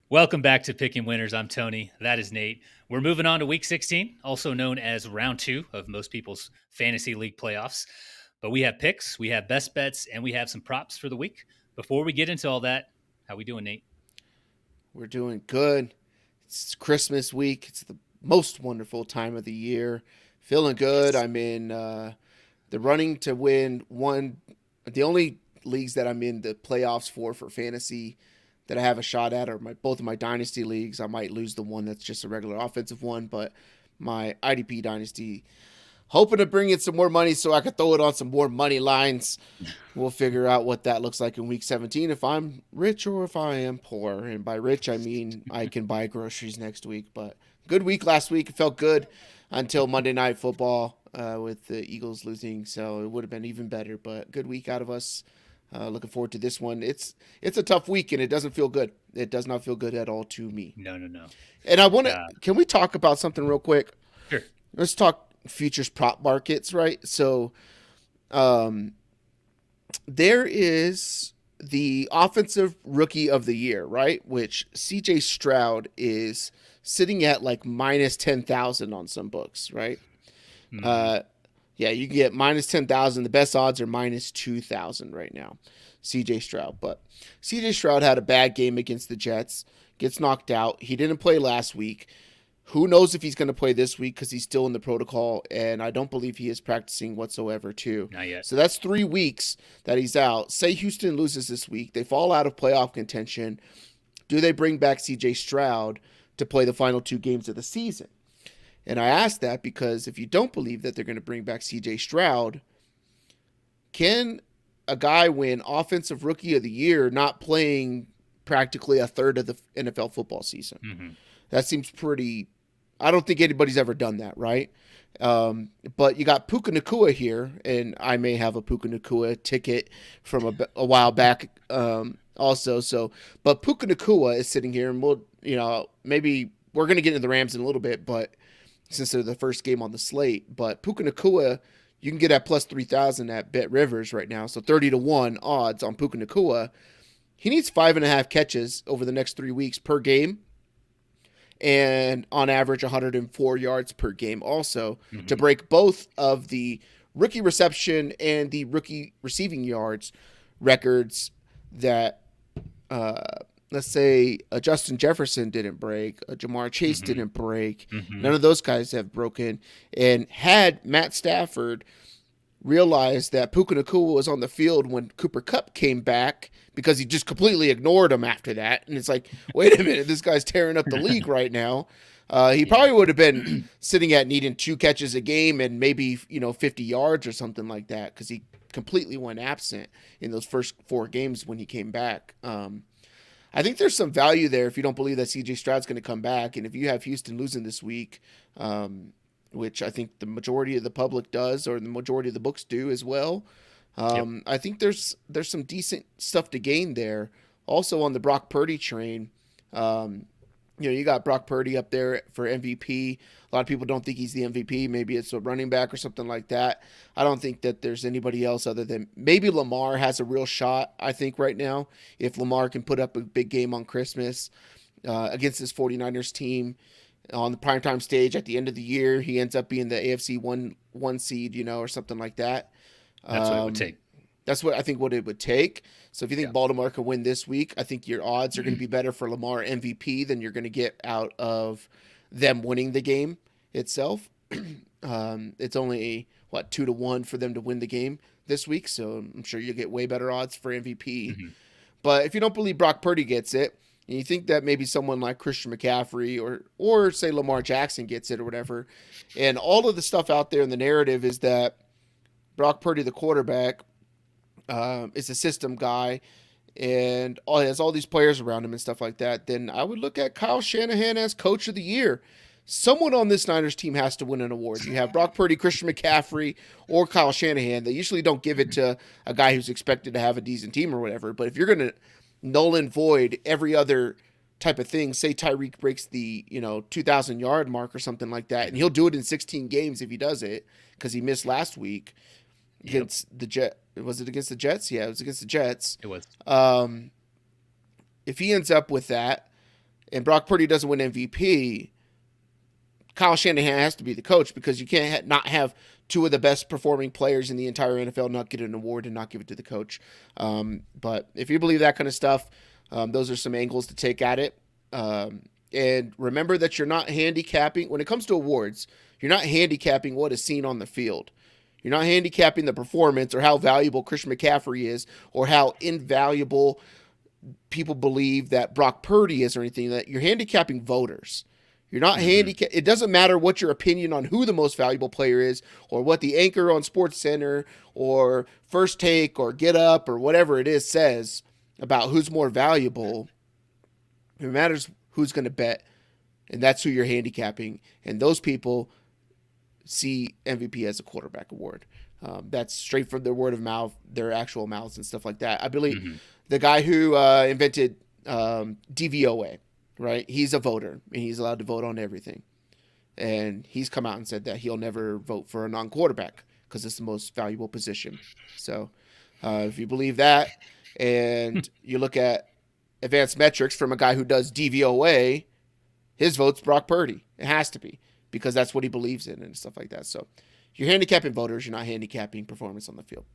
Welcome back to Pickin Winners. I'm Tony. That is Nate. We're moving on to week 16, also known as round two of most people's fantasy league playoffs. But we have picks, we have best bets, and we have some props for the week. Before we get into all that, how we doing, Nate? We're doing good. It's Christmas week. It's the most wonderful time of the year. Feeling good. Yes. I'm in the running to win the only leagues that I'm in the playoffs for fantasy that I have a shot at are both of my dynasty leagues. I might lose the one that's just a regular offensive one, but my IDP dynasty, hoping to bring in some more money so I could throw it on some more money lines. We'll figure out what that looks like in week 17 if I'm rich or if I am poor. And by rich, I mean I can buy groceries next week. But good week last week. It felt good until Monday Night Football with the Eagles losing. So it would have been even better. But good week out of us. Looking forward to this one. It's a tough week and it doesn't feel good. It does not feel good at all to me. No. And I want to. Uh, Can we talk about something real quick? sure. Let's talk futures prop markets, right? So, um, there is the offensive rookie of the year, right? Which CJ Stroud is sitting at like minus 10,000 on some books, right? Hmm. Uh, yeah, you can get minus 10,000. The best odds are minus 2,000 right now. CJ Stroud. But CJ Stroud had a bad game against the Jets, gets knocked out. He didn't play last week. Who knows if he's going to play this week because he's still in the protocol, and I don't believe he is practicing whatsoever, too. Not yet. So that's 3 weeks that he's out. Say Houston loses this week, they fall out of playoff contention. Do they bring back CJ Stroud to play the final 2 games of the season? And I ask that because if you don't believe that they're going to bring back CJ Stroud, can a guy win Offensive Rookie of the Year not playing practically a third of the NFL football season? Hmm. That seems pretty. I don't think anybody's ever done that, right? But you got Puka Nakua here, and I may have a Puka Nakua ticket from a while back, also. So, but Puka Nakua is sitting here, and maybe we're gonna get into the Rams in a little bit, but since they're the first game on the slate, but Puka Nakua, you can get at plus 3,000 at Bet Rivers right now, so 30 to 1 odds on Puka Nakua. He needs 5.5 catches over the next 3 weeks per game and on average 104 yards per game also to Hmm. break both of the rookie reception and the rookie receiving yards records that uh, let's say Justin Jefferson didn't break, Jamar Chase Hmm. didn't break. Hmm. None of those guys have broken. And had Matt Stafford realized that Puka Nakua was on the field when Cooper Kupp came back because he just completely ignored him after that. And it's like, wait a minute, this guy's tearing up the league right now. He Yeah. probably would have been sitting at needing 2 catches a game and maybe 50 yards or something like that because he completely went absent in those first 4 games when he came back. I think there's some value there if you don't believe that CJ Stroud's going to come back, and if you have Houston losing this week, which I think the majority of the public does, or the majority of the books do as well. Yep. I think there's some decent stuff to gain there. Also on the Brock Purdy train, um, you got Brock Purdy up there for MVP. A lot of people don't think he's the MVP. Maybe it's a running back or something like that. I don't think that there's anybody else other than maybe Lamar has a real shot. I think right now, if Lamar can put up a big game on Christmas against this 49ers team on the primetime stage at the end of the year, he ends up being the AFC one seed, or something like that. That's what it would Um, take. that's what I think what it would take. So if you think Yeah. Baltimore can win this week, I think your odds are going to be better for Lamar MVP than you're going to get out of them winning the game itself. It's only 2 to 1 for them to win the game this week, so I'm sure you'll get way better odds for MVP. Hmm. But if you don't believe Brock Purdy gets it, and you think that maybe someone like Christian McCaffrey or say Lamar Jackson gets it or whatever, and all of the stuff out there in the narrative is that Brock Purdy, the quarterback, is a system guy and has all these players around him and stuff like that, then I would look at Kyle Shanahan as coach of the year. Someone on this Niners team has to win an award. You have Brock Purdy, Christian McCaffrey, or Kyle Shanahan. They usually don't give it to a guy who's expected to have a decent team or whatever. But if you're going to null and void every other type of thing, say Tyreek breaks the 2,000 yard mark or something like that, and he'll do it in 16 games if he does it because he missed last week Yep. against the Jet. Was it against the Jets? Yeah, it was against the Jets. It was. Um, if he ends up with that, and Brock Purdy doesn't win MVP, Kyle Shanahan has to be the coach, because you can't not have two of the best performing players in the entire NFL not get an award and not give it to the coach. But if you believe that kind of stuff, those are some angles to take at it. And remember that you're not handicapping, when it comes to awards, you're not handicapping what is seen on the field. You're not handicapping the performance or how valuable Christian McCaffrey is or how invaluable people believe that Brock Purdy is or anything. That you're handicapping voters. You're not It doesn't matter what your opinion on who the most valuable player is, or what the anchor on SportsCenter or First Take or Get Up or whatever it is says about who's more valuable. It matters who's going to bet, and that's who you're handicapping. And those people see MVP as a quarterback award. That's straight from their word of mouth, their actual mouths and stuff like that. I believe the guy who invented DVOA, right? He's a voter, and he's allowed to vote on everything. And he's come out and said that he'll never vote for a non-quarterback because it's the most valuable position. So if you believe that, and you look at advanced metrics from a guy who does DVOA, his vote's Brock Purdy. It has to be, because that's what he believes in and stuff like that. So you're handicapping voters, you're not handicapping performance on the field.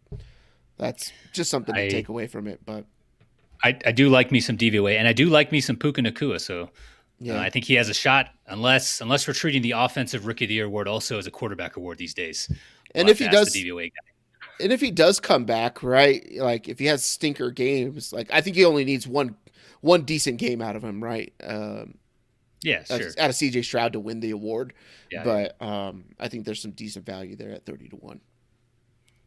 That's just something to take away from it. But I do like me some DVOA, and I do like me some Puka Nacua. So yeah, I think he has a shot, unless we're treating the Offensive Rookie of the Year award also as a quarterback award these days. And if he does, the DVOA guy. And if he does come back, right? Like if he has stinker games, like I think he only needs one decent game out of him, right? Yeah, sure. Out of CJ Stroud to win the award. Yeah, but I think there's some decent value there at 30-1.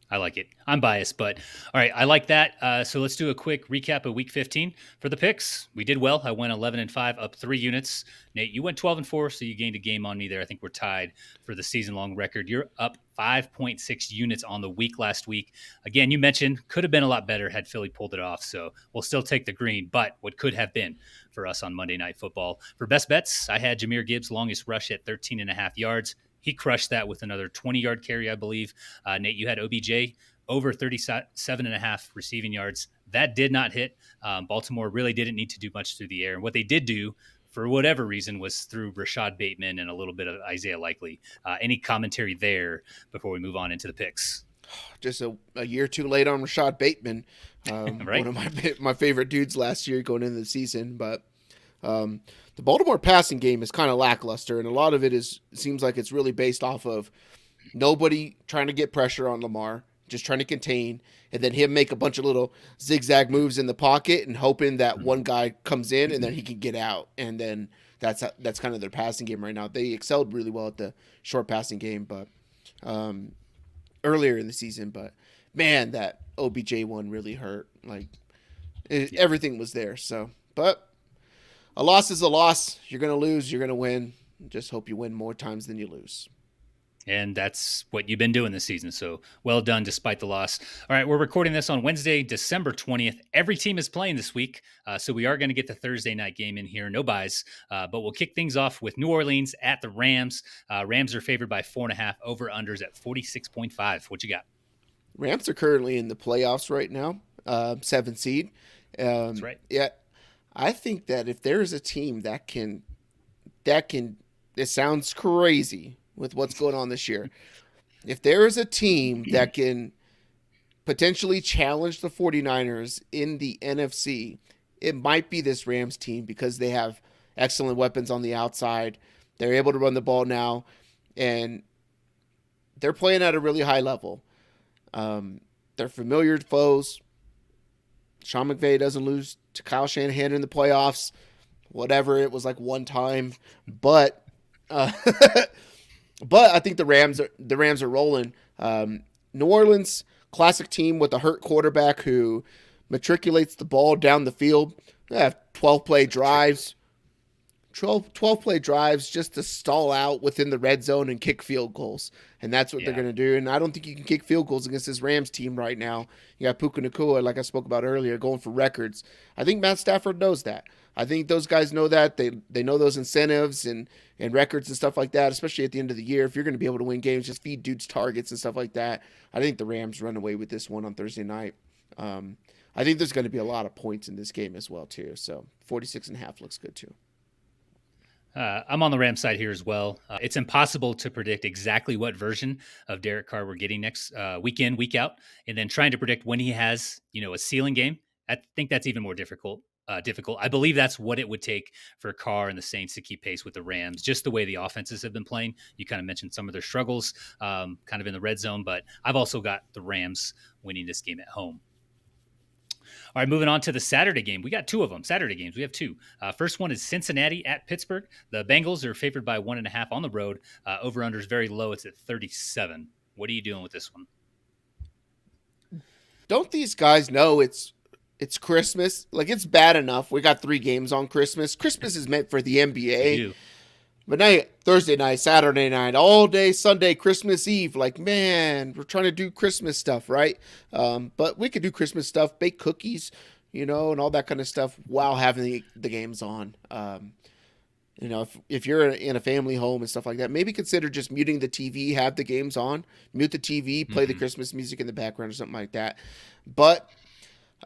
I like it. I'm biased, but all right, I like that. So let's do a quick recap of Week 15 for the picks. We did well. I went 11-5, up 3 units. Nate, you went 12-4, so you gained a game on me there. I think we're tied for the season-long record. You're up 5.6 units on the week last week. Again, you mentioned could have been a lot better had Philly pulled it off. So we'll still take the green, but what could have been for us on Monday Night Football. For best bets, I had Jahmyr Gibbs' longest rush at 13.5 yards. He crushed that with another 20-yard carry, I believe. Nate, you had OBJ over 37.5 receiving yards. That did not hit. Baltimore really didn't need to do much through the air. And what they did do, for whatever reason, was through Rashad Bateman and a little bit of Isaiah Likely. Any commentary there before we move on into the picks? Just a year too late on Rashad Bateman. Right? One of my favorite dudes last year going into the season. But the Baltimore passing game is kind of lackluster, and a lot of it seems like it's really based off of nobody trying to get pressure on Lamar, just trying to contain, and then him make a bunch of little zigzag moves in the pocket and hoping that one guy comes in and then he can get out. And then that's kind of their passing game right now. They excelled really well at the short passing game, but earlier in the season. But man, that OBJ one really hurt. Like everything was there. So, but a loss is a loss. You're going to lose. You're going to win. Just hope you win more times than you lose. And that's what you've been doing this season. So well done despite the loss. All right, we're recording this on Wednesday, December 20th. Every team is playing this week. So we are going to get the Thursday night game in here. No buys. But we'll kick things off with New Orleans at the Rams. Rams are favored by 4.5, over-unders at 46.5. What you got? Rams are currently in the playoffs right now, 7th seed. That's right. Yeah. I think that if there is a team that can, it sounds crazy with what's going on this year. If there is a team that can potentially challenge the 49ers in the NFC, it might be this Rams team, because they have excellent weapons on the outside. They're able to run the ball now, and they're playing at a really high level. They're familiar foes. Sean McVay doesn't lose to Kyle Shanahan in the playoffs. Whatever, it was like one time, but I think the Rams are rolling. New Orleans, classic team with a hurt quarterback who matriculates the ball down the field. They have 12 play drives just to stall out within the red zone and kick field goals. And that's what they're going to do. And I don't think you can kick field goals against this Rams team right now. You got Puka Nacua, like I spoke about earlier, going for records. I think Matt Stafford knows that. I think those guys know that. They know those incentives and records and stuff like that, especially at the end of the year. If you're going to be able to win games, just feed dudes targets and stuff like that. I think the Rams run away with this one on Thursday night. I think there's going to be a lot of points in this game as well, too. So 46.5 looks good, too. I'm on the Rams side here as well. It's impossible to predict exactly what version of Derek Carr we're getting next week in, week out, and then trying to predict when he has, a ceiling game. I think that's even more difficult. I believe that's what it would take for Carr and the Saints to keep pace with the Rams, just the way the offenses have been playing. You kind of mentioned some of their struggles, kind of in the red zone, but I've also got the Rams winning this game at home. All right, moving on to the Saturday game. We got two of them. Saturday games. We have two. First one is Cincinnati at Pittsburgh. The Bengals are favored by 1.5 on the road. Over-under is very low. It's at 37. What are you doing with this one? Don't these guys know it's Christmas? Like, it's bad enough. We got 3 games on Christmas. Christmas is meant for the NBA. But now Thursday night, Saturday night, all day Sunday, Christmas Eve. Like, man, we're trying to do Christmas stuff, right? But we could do Christmas stuff, bake cookies, and all that kind of stuff while having the games on. If you're in a family home and stuff like that, maybe consider just muting the TV, have the games on, mute the TV, play the Christmas music in the background or something like that. But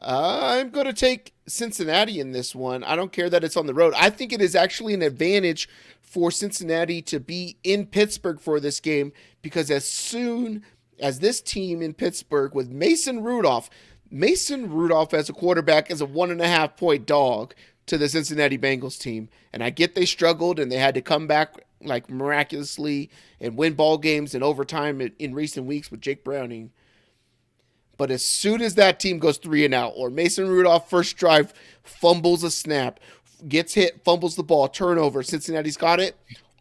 I'm going to take Cincinnati in this one. I don't care that it's on the road. I think it is actually an advantage for Cincinnati to be in Pittsburgh for this game, because as soon as this team in Pittsburgh with Mason Rudolph as a quarterback is a 1.5 point dog to the Cincinnati Bengals team. And I get they struggled and they had to come back like miraculously and win ball games in overtime in recent weeks with Jake Browning. But as soon as that team goes 3-and-out, or Mason Rudolph first drive fumbles a snap, gets hit, fumbles the ball, turnover, Cincinnati's got it,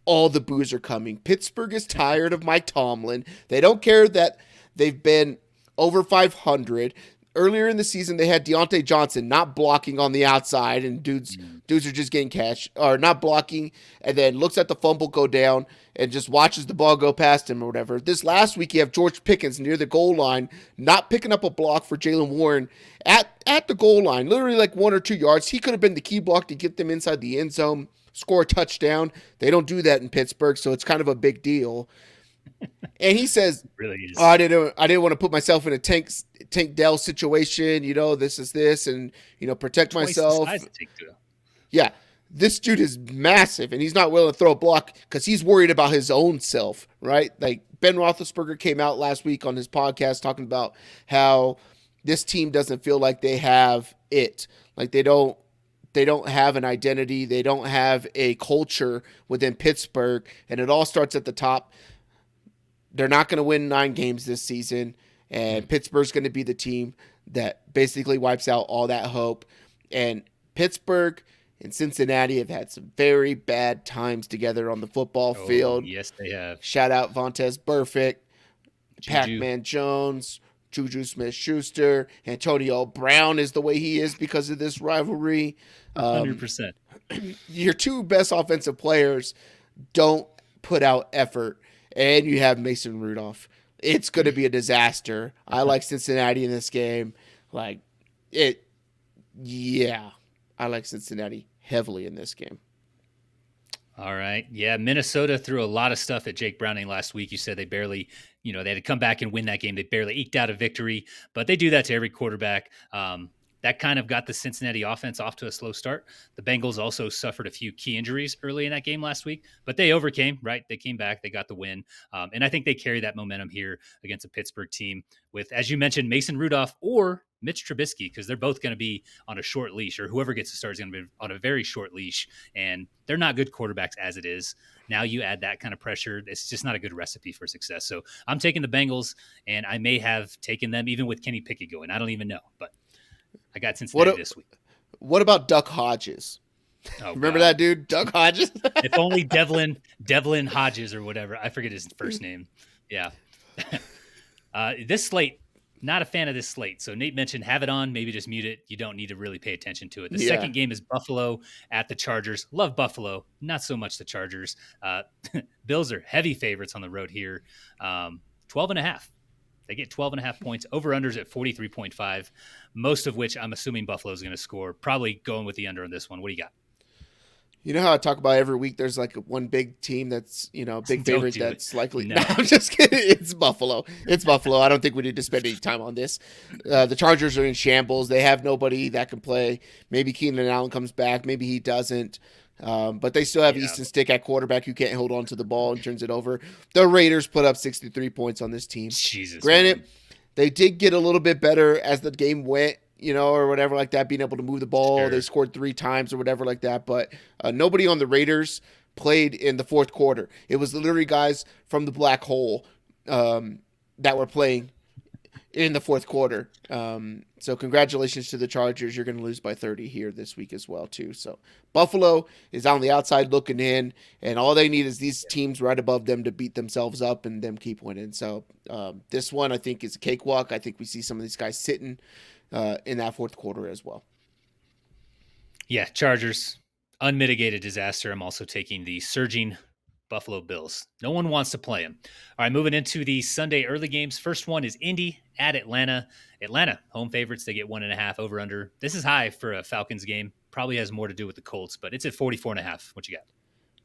all the boos are coming. Pittsburgh is tired of Mike Tomlin. They don't care that they've been over 500. Earlier in the season, they had Deontay Johnson not blocking on the outside, and dudes are just getting catch, or not blocking, and then looks at the fumble go down and just watches the ball go past him or whatever. This last week, you have George Pickens near the goal line, not picking up a block for Jaylen Warren at the goal line, literally like 1 or 2 yards. He could have been the key block to get them inside the end zone, score a touchdown. They don't do that in Pittsburgh, so it's kind of a big deal. And he says, really is. I didn't want to put myself in a Tank Dell situation, this is this, and, protect myself. Yeah, this dude is massive, and he's not willing to throw a block because he's worried about his own self, right? Like, Ben Roethlisberger came out last week on his podcast talking about how this team doesn't feel like they have it. Like, they don't have an identity. They don't have a culture within Pittsburgh, and it all starts at the top. They're not going to win 9 games this season, and Pittsburgh's going to be the team that basically wipes out all that hope. And Pittsburgh and Cincinnati have had some very bad times together on the football field. Yes, they have. Shout out Vontaze Burfict, Pac-Man Jones, Juju Smith-Schuster, Antonio Brown is the way he is because of this rivalry. 100%. Your 2 best offensive players don't put out effort. And you have Mason Rudolph. It's going to be a disaster. I like Cincinnati in this game. I like Cincinnati heavily in this game. All right. Yeah, Minnesota threw a lot of stuff at Jake Browning last week. You said they barely, they had to come back and win that game. They barely eked out a victory, but they do that to every quarterback. That kind of got the Cincinnati offense off to a slow start. The Bengals also suffered a few key injuries early in that game last week, but they overcame, right? They came back, they got the win. And I think they carry that momentum here against a Pittsburgh team with, as you mentioned, Mason Rudolph or Mitch Trubisky, because they're both going to be on a short leash, or whoever gets to start is going to be on a very short leash, and they're not good quarterbacks as it is. Now you add that kind of pressure, it's just not a good recipe for success. So I'm taking the Bengals, and I may have taken them even with Kenny Pickett going. I don't even know, but I got Cincinnati this week. What about Duck Hodges? Remember that dude, Duck Hodges? If only Devlin Hodges or whatever. I forget his first name. Yeah. This slate, not a fan of this slate. So Nate mentioned have it on, maybe just mute it. You don't need to really pay attention to it. The second game is Buffalo at the Chargers. Love Buffalo, not so much the Chargers. Bills are heavy favorites on the road here. 12.5. They get 12.5 points. Over-unders at 43.5, most of which I'm assuming Buffalo's going to score. Probably going with the under on this one. What do you got? You know how I talk about every week there's like one big team that's, big favorite that's likely. No. No, I'm just kidding. It's Buffalo. I don't think we need to spend any time on this. The Chargers are in shambles. They have nobody that can play. Maybe Keenan Allen comes back. Maybe he doesn't. But they still have Yeah. Easton Stick at quarterback who can't hold on to the ball and turns it over. The Raiders put up 63 points on this team. Jesus, Granted, man. they did get a little bit better as the game went, or whatever like that, being able to move the ball. They Sure. scored 3 times or whatever like that. But nobody on the Raiders played in the fourth quarter. It was literally guys from the black hole that were playing in the fourth quarter. So congratulations to the Chargers. You're going to lose by 30 here this week as well, too. So Buffalo is on the outside looking in, and all they need is these teams right above them to beat themselves up and them keep winning. So this one, I think, is a cakewalk. I think we see some of these guys sitting in that fourth quarter as well. Yeah, Chargers, unmitigated disaster. I'm also taking the surging Buffalo Bills. No one wants to play them. All right, moving into the Sunday early games. First one is Indy at Atlanta. Atlanta, home favorites. They get 1.5 over under. This is high for a Falcons game. Probably has more to do with the Colts, but it's at 44.5. What you got?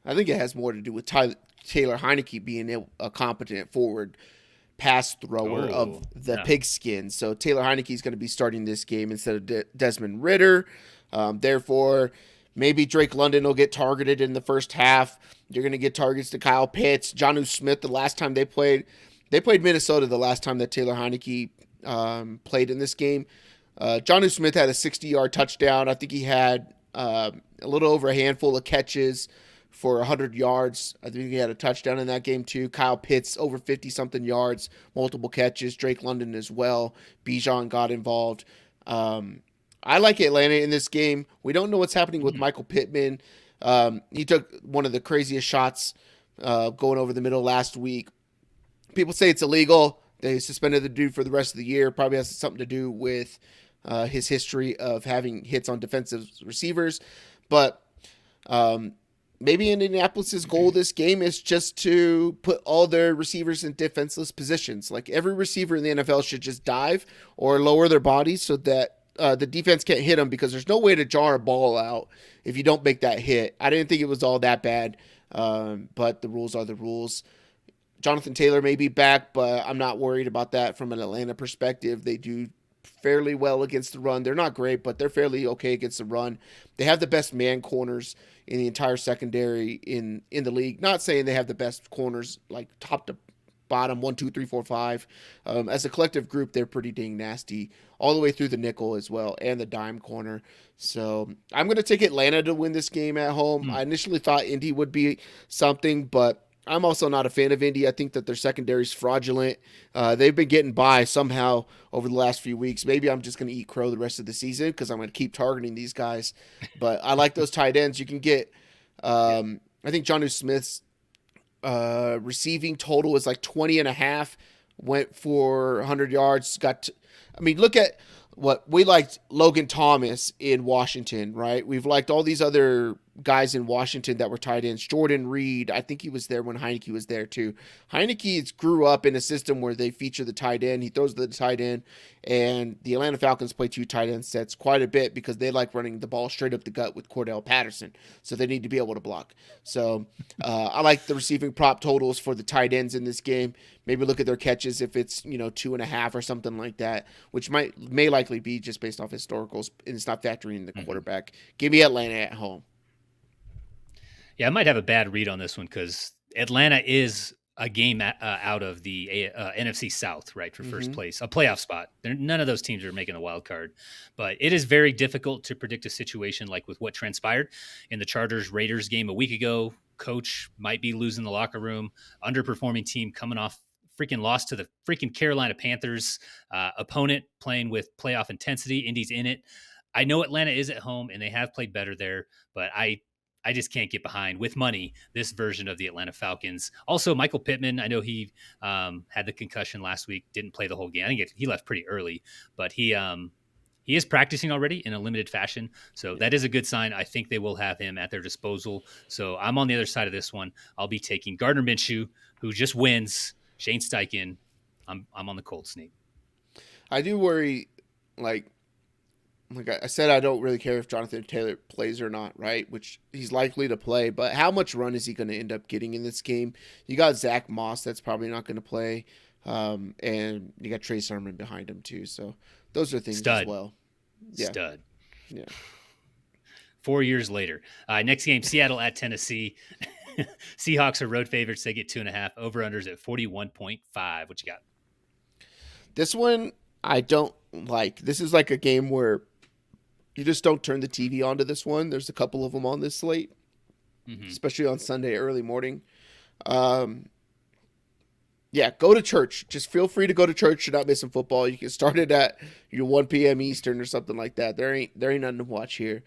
I think it has more to do with Taylor Heineke being a competent forward pass thrower of the pigskin. So Taylor Heineke is going to be starting this game instead of Desmond Ridder. Therefore, maybe Drake London will get targeted in the first half. You're going to get targets to Kyle Pitts. Jonnu Smith, the last time they played Minnesota the last time that Taylor Heineke played in this game. Jonnu Smith had a 60-yard touchdown. I think he had a little over a handful of catches for 100 yards. I think he had a touchdown in that game too. Kyle Pitts, over 50-something yards, multiple catches. Drake London as well. Bijan got involved. I like Atlanta in this game. We don't know what's happening with Michael Pittman. He took one of the craziest shots going over the middle last week. People say it's illegal. They suspended the dude for the rest of the year. Probably has something to do with his history of having hits on defensive receivers. But maybe Indianapolis's goal this game is just to put all their receivers in defenseless positions. Like every receiver in the NFL should just dive or lower their bodies so that the defense can't hit them, because there's no way to jar a ball out if you don't make that hit. I didn't think it was all that bad, but the rules are the rules. Jonathan Taylor may be back, but I'm not worried about that from an Atlanta perspective. They do fairly well against the run. They're not great, but they're fairly okay against the run. They have the best man corners in the entire secondary in the league. Not saying they have the best corners like top to bottom, 1, 2, 3, 4, 5. As a collective group, they're pretty dang nasty all the way through the nickel as well and the dime corner. So I'm going to take Atlanta to win this game at home. I initially thought Indy would be something, but I'm also not a fan of Indy. I think that their secondary is fraudulent. They've been getting by somehow over the last few weeks. Maybe I'm just going to eat crow the rest of the season because I'm going to keep targeting these guys. But I like those tight ends. You can get, I think Jonnu Smith's receiving total is like 20.5. Went for 100 yards. Look at what we liked Logan Thomas in Washington, right? We've liked all these other guys in Washington that were tight ends. Jordan Reed, I think he was there when Heineke was there too. Heineke grew up in a system where they feature the tight end. He throws the tight end, and the Atlanta Falcons play 2 tight end sets quite a bit because they like running the ball straight up the gut with Cordell Patterson. So they need to be able to block. So I like the receiving prop totals for the tight ends in this game. Maybe look at their catches if it's 2.5 or something like that, which may likely be just based off historicals, and it's not factoring in the quarterback. Give me Atlanta at home. Yeah, I might have a bad read on this one because Atlanta is a game out of the NFC South, right, for first place, a playoff spot. None of those teams are making the wild card, but it is very difficult to predict a situation like with what transpired in the Chargers-Raiders game a week ago. Coach might be losing the locker room, underperforming team coming off freaking loss to the freaking Carolina Panthers, opponent playing with playoff intensity. Indy's in it. I know Atlanta is at home and they have played better there, but I just can't get behind with money this version of the Atlanta Falcons. Also, Michael Pittman, I know he had the concussion last week, didn't play the whole game. I think he left pretty early, but he is practicing already in a limited fashion. So that is a good sign. I think they will have him at their disposal. So I'm on the other side of this one. I'll be taking Gardner Minshew, who just wins. Shane Steichen. I'm on the Colts, Nate. I do worry, like I said, I don't really care if Jonathan Taylor plays or not, right? Which he's likely to play, but how much run is he going to end up getting in this game? You got Zach Moss that's probably not going to play, and you got Trey Sermon behind him too. So those are things as well. Yeah. Stud. Yeah. 4 years later. Next game, Seattle at Tennessee. Seahawks are road favorites. They get 2.5. Over-unders at 41.5. What you got? This one I don't like. This is like a game where you just don't turn the TV onto this one. There's a couple of them on this slate, especially on Sunday early morning. Yeah, go to church. Just feel free to go to church. You're not missing football. You can start it at your 1 p.m. Eastern or something like that. There ain't nothing to watch here.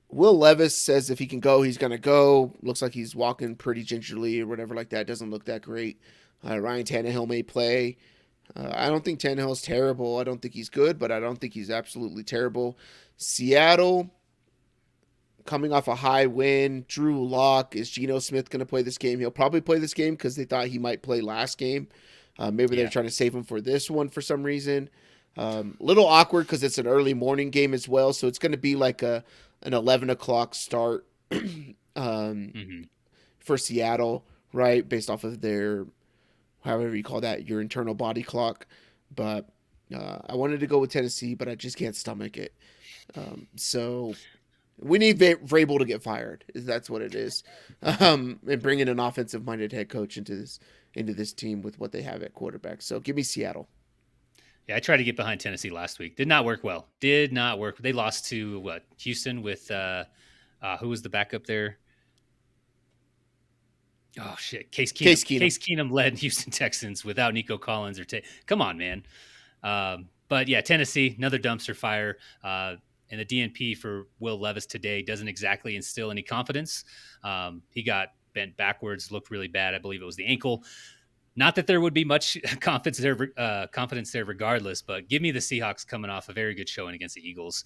Will Levis says if he can go, he's going to go. Looks like he's walking pretty gingerly or whatever like that. Doesn't look that great. Ryan Tannehill may play. I don't think Tannehill's terrible. I don't think he's good, but I don't think he's absolutely terrible. Seattle, coming off a high win. Drew Lock. Is Geno Smith going to play this game? He'll probably play this game because they thought he might play last game. Maybe they're trying to save him for this one for some reason. Little awkward because it's an early morning game as well, so it's going to be like an 11 o'clock start for Seattle, right? Based off of their, however you call that, your internal body clock. But I wanted to go with Tennessee, but I just can't stomach it. So we need Vrabel to get fired. That's what it is. And bring in an offensive-minded head coach into this team with what they have at quarterback. So give me Seattle. Yeah, I tried to get behind Tennessee last week. Did not work well. Did not work. They lost to Houston with who was the backup there? Oh shit, Case Keenum. Case Keenum led Houston Texans without Nico Collins come on, man. But yeah, Tennessee, another dumpster fire. And the DNP for Will Levis today doesn't exactly instill any confidence. He got bent backwards, looked really bad. I believe it was the ankle. Not that there would be much confidence there regardless, but give me the Seahawks coming off a very good showing against the Eagles.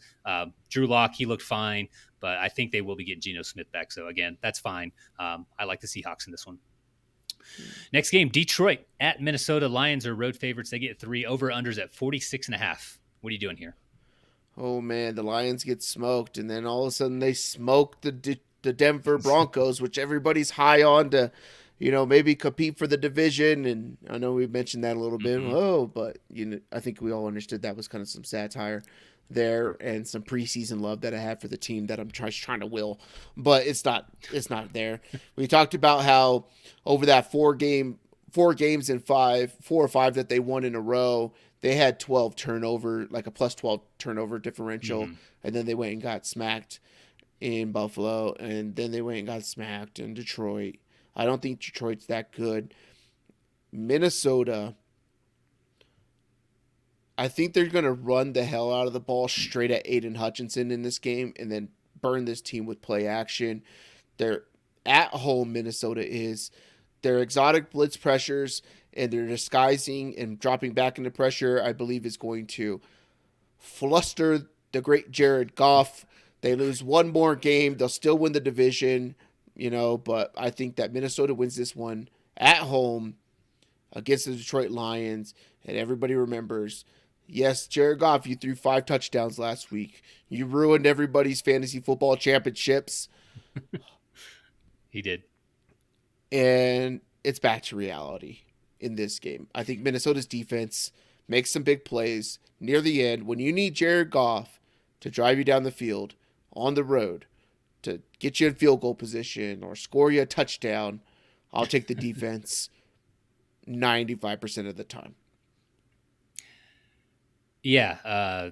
Drew Lock, he looked fine, but I think they will be getting Geno Smith back. So, again, that's fine. I like the Seahawks in this one. Next game, Detroit at Minnesota. Lions are road favorites. They get 3 over-unders at 46.5. What are you doing here? Oh, man, the Lions get smoked, and then all of a sudden they smoke the Denver Broncos, which everybody's high on to – maybe compete for the division, and I know we mentioned that a little bit. But I think we all understood that was kind of some satire there and some preseason love that I have for the team that I'm trying to will, but it's not there. We talked about how over that 4 games in 4 or 5 that they won in a row, they had 12 turnover, like a plus 12 turnover differential, and then they went and got smacked in Buffalo, and then they went and got smacked in Detroit. I don't think Detroit's that good. Minnesota, I think they're going to run the hell out of the ball straight at Aiden Hutchinson in this game and then burn this team with play action. They're at home, Minnesota is. Their exotic blitz pressures and their disguising and dropping back into pressure, I believe, is going to fluster the great Jared Goff. They lose one more game. They'll still win the division. But I think that Minnesota wins this one at home against the Detroit Lions. And everybody remembers, yes, Jared Goff, you threw 5 touchdowns last week. You ruined everybody's fantasy football championships. He did. And it's back to reality in this game. I think Minnesota's defense makes some big plays near the end. When you need Jared Goff to drive you down the field on the road, to get you in field goal position or score you a touchdown, I'll take the defense 95% of the time. Yeah.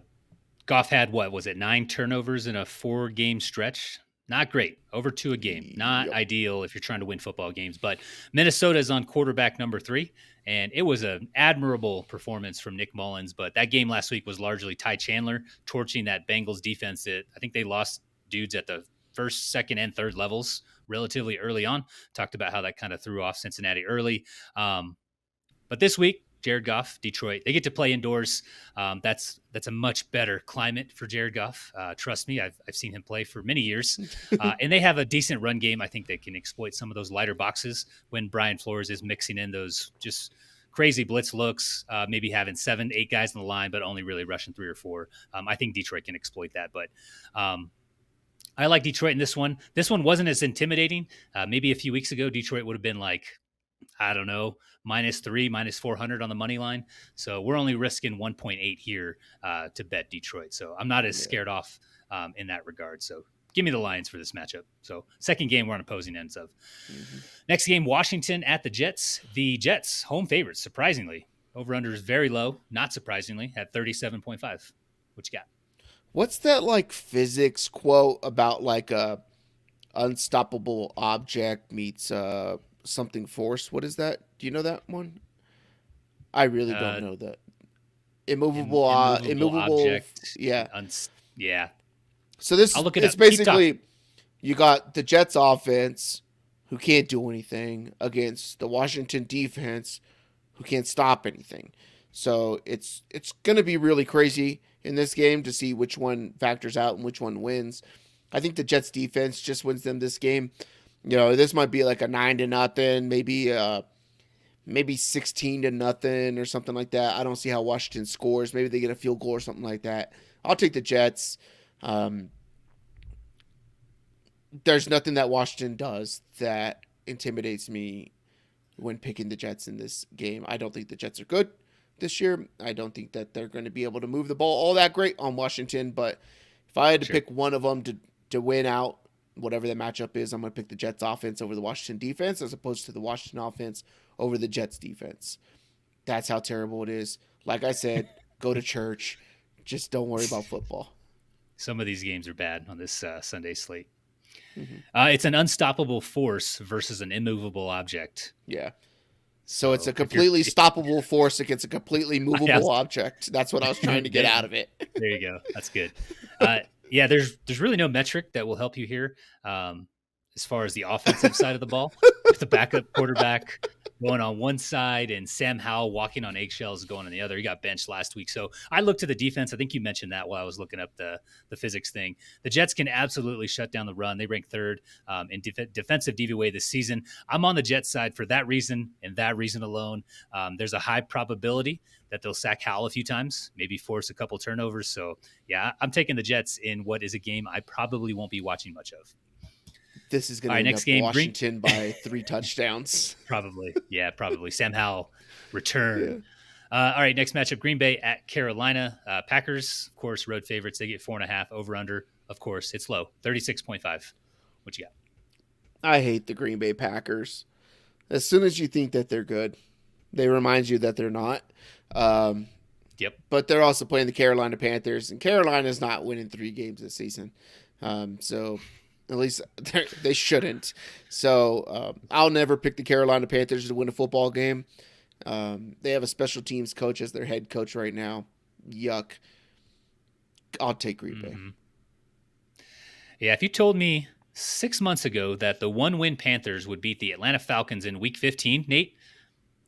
Goff had, 9 turnovers in a 4-game stretch? Not great. Over 2 a game. Not ideal if you're trying to win football games. But Minnesota is on quarterback number 3, and it was an admirable performance from Nick Mullins. But that game last week was largely Ty Chandler torching that Bengals defense. I think they lost dudes at the first, second, and third levels relatively early on. Talked about how that kind of threw off Cincinnati early. But this week, Jared Goff, Detroit, they get to play indoors. That's a much better climate for Jared Goff. Trust me, I've seen him play for many years. And they have a decent run game. I think they can exploit some of those lighter boxes when Brian Flores is mixing in those just crazy blitz looks, maybe having 7, 8 guys on the line, but only really rushing 3 or 4. I think Detroit can exploit that. But I like Detroit in this one. This one wasn't as intimidating. Maybe a few weeks ago, Detroit would have been like I don't know, -3, -400 on the money line. So we're only risking 1.8 here to bet Detroit. So I'm not as Yeah. scared off in that regard. So give me the Lions for this matchup. So second game we're on opposing ends of. Mm-hmm. Next game, Washington at the Jets. The Jets, home favorites, surprisingly. Over-under is very low, not surprisingly, at 37.5. What you got? What's that like physics quote about like a unstoppable object meets something force? What is that? Do you know that one? I really don't Uh, know that. Immovable, immovable immovable. object. Yeah. Yeah. So this I'll look it it's up. Keep talking. basically you got the Jets offense who can't do anything against the Washington defense who can't stop anything. So it's going to be really crazy in this game to see which one factors out and which one wins. I think the Jets defense just wins them this game. You know, this might be like a 9-0, maybe 16-0 or something like that. I don't see how Washington scores. Maybe they get a field goal or something like that. I'll take the Jets. There's nothing that Washington does that intimidates me when picking the Jets in this game. I don't think the Jets are good this year. I don't think that they're going to be able to move the ball all that great on Washington. But if I had to pick one of them to win out, whatever the matchup is, I'm going to pick the Jets offense over the Washington defense as opposed to the Washington offense over the Jets defense. That's how terrible it is. Like I said, go to church. Just don't worry about football. Some of these games are bad on this Sunday slate. Mm-hmm. It's an unstoppable force versus an immovable object. Yeah. So it's a completely stoppable force against a completely movable Yeah. object. That's what I was trying to get out of it. There you go. That's good. Yeah, there's really no metric that will help you here as far as the offensive side of the ball. With the backup quarterback going on one side and Sam Howell walking on eggshells going on the other. He got benched last week. So I looked to the defense. I think you mentioned that while I was looking up the physics thing. The Jets can absolutely shut down the run. They rank third in defensive DVOA this season. I'm on the Jets side for that reason and that reason alone. There's a high probability that they'll sack Howell a few times, maybe force a couple turnovers. So, yeah, I'm taking the Jets in what is a game I probably won't be watching much of. This is going to end up Washington by 3 touchdowns. Probably. Yeah, probably. Sam Howell return. Yeah. All right, next matchup, Green Bay at Carolina. Packers, of course, road favorites. They get 4.5 over-under. Of course, it's low, 36.5. What you got? I hate the Green Bay Packers. As soon as you think that they're good, they remind you that they're not. Yep. But they're also playing the Carolina Panthers, and Carolina's not winning 3 games this season. So at least they shouldn't. So I'll never pick the Carolina Panthers to win a football game. They have a special teams coach as their head coach right now. Yuck. I'll take Green Bay. Yeah, if you told me 6 months ago that the 1-win Panthers would beat the Atlanta Falcons in Week 15, Nate,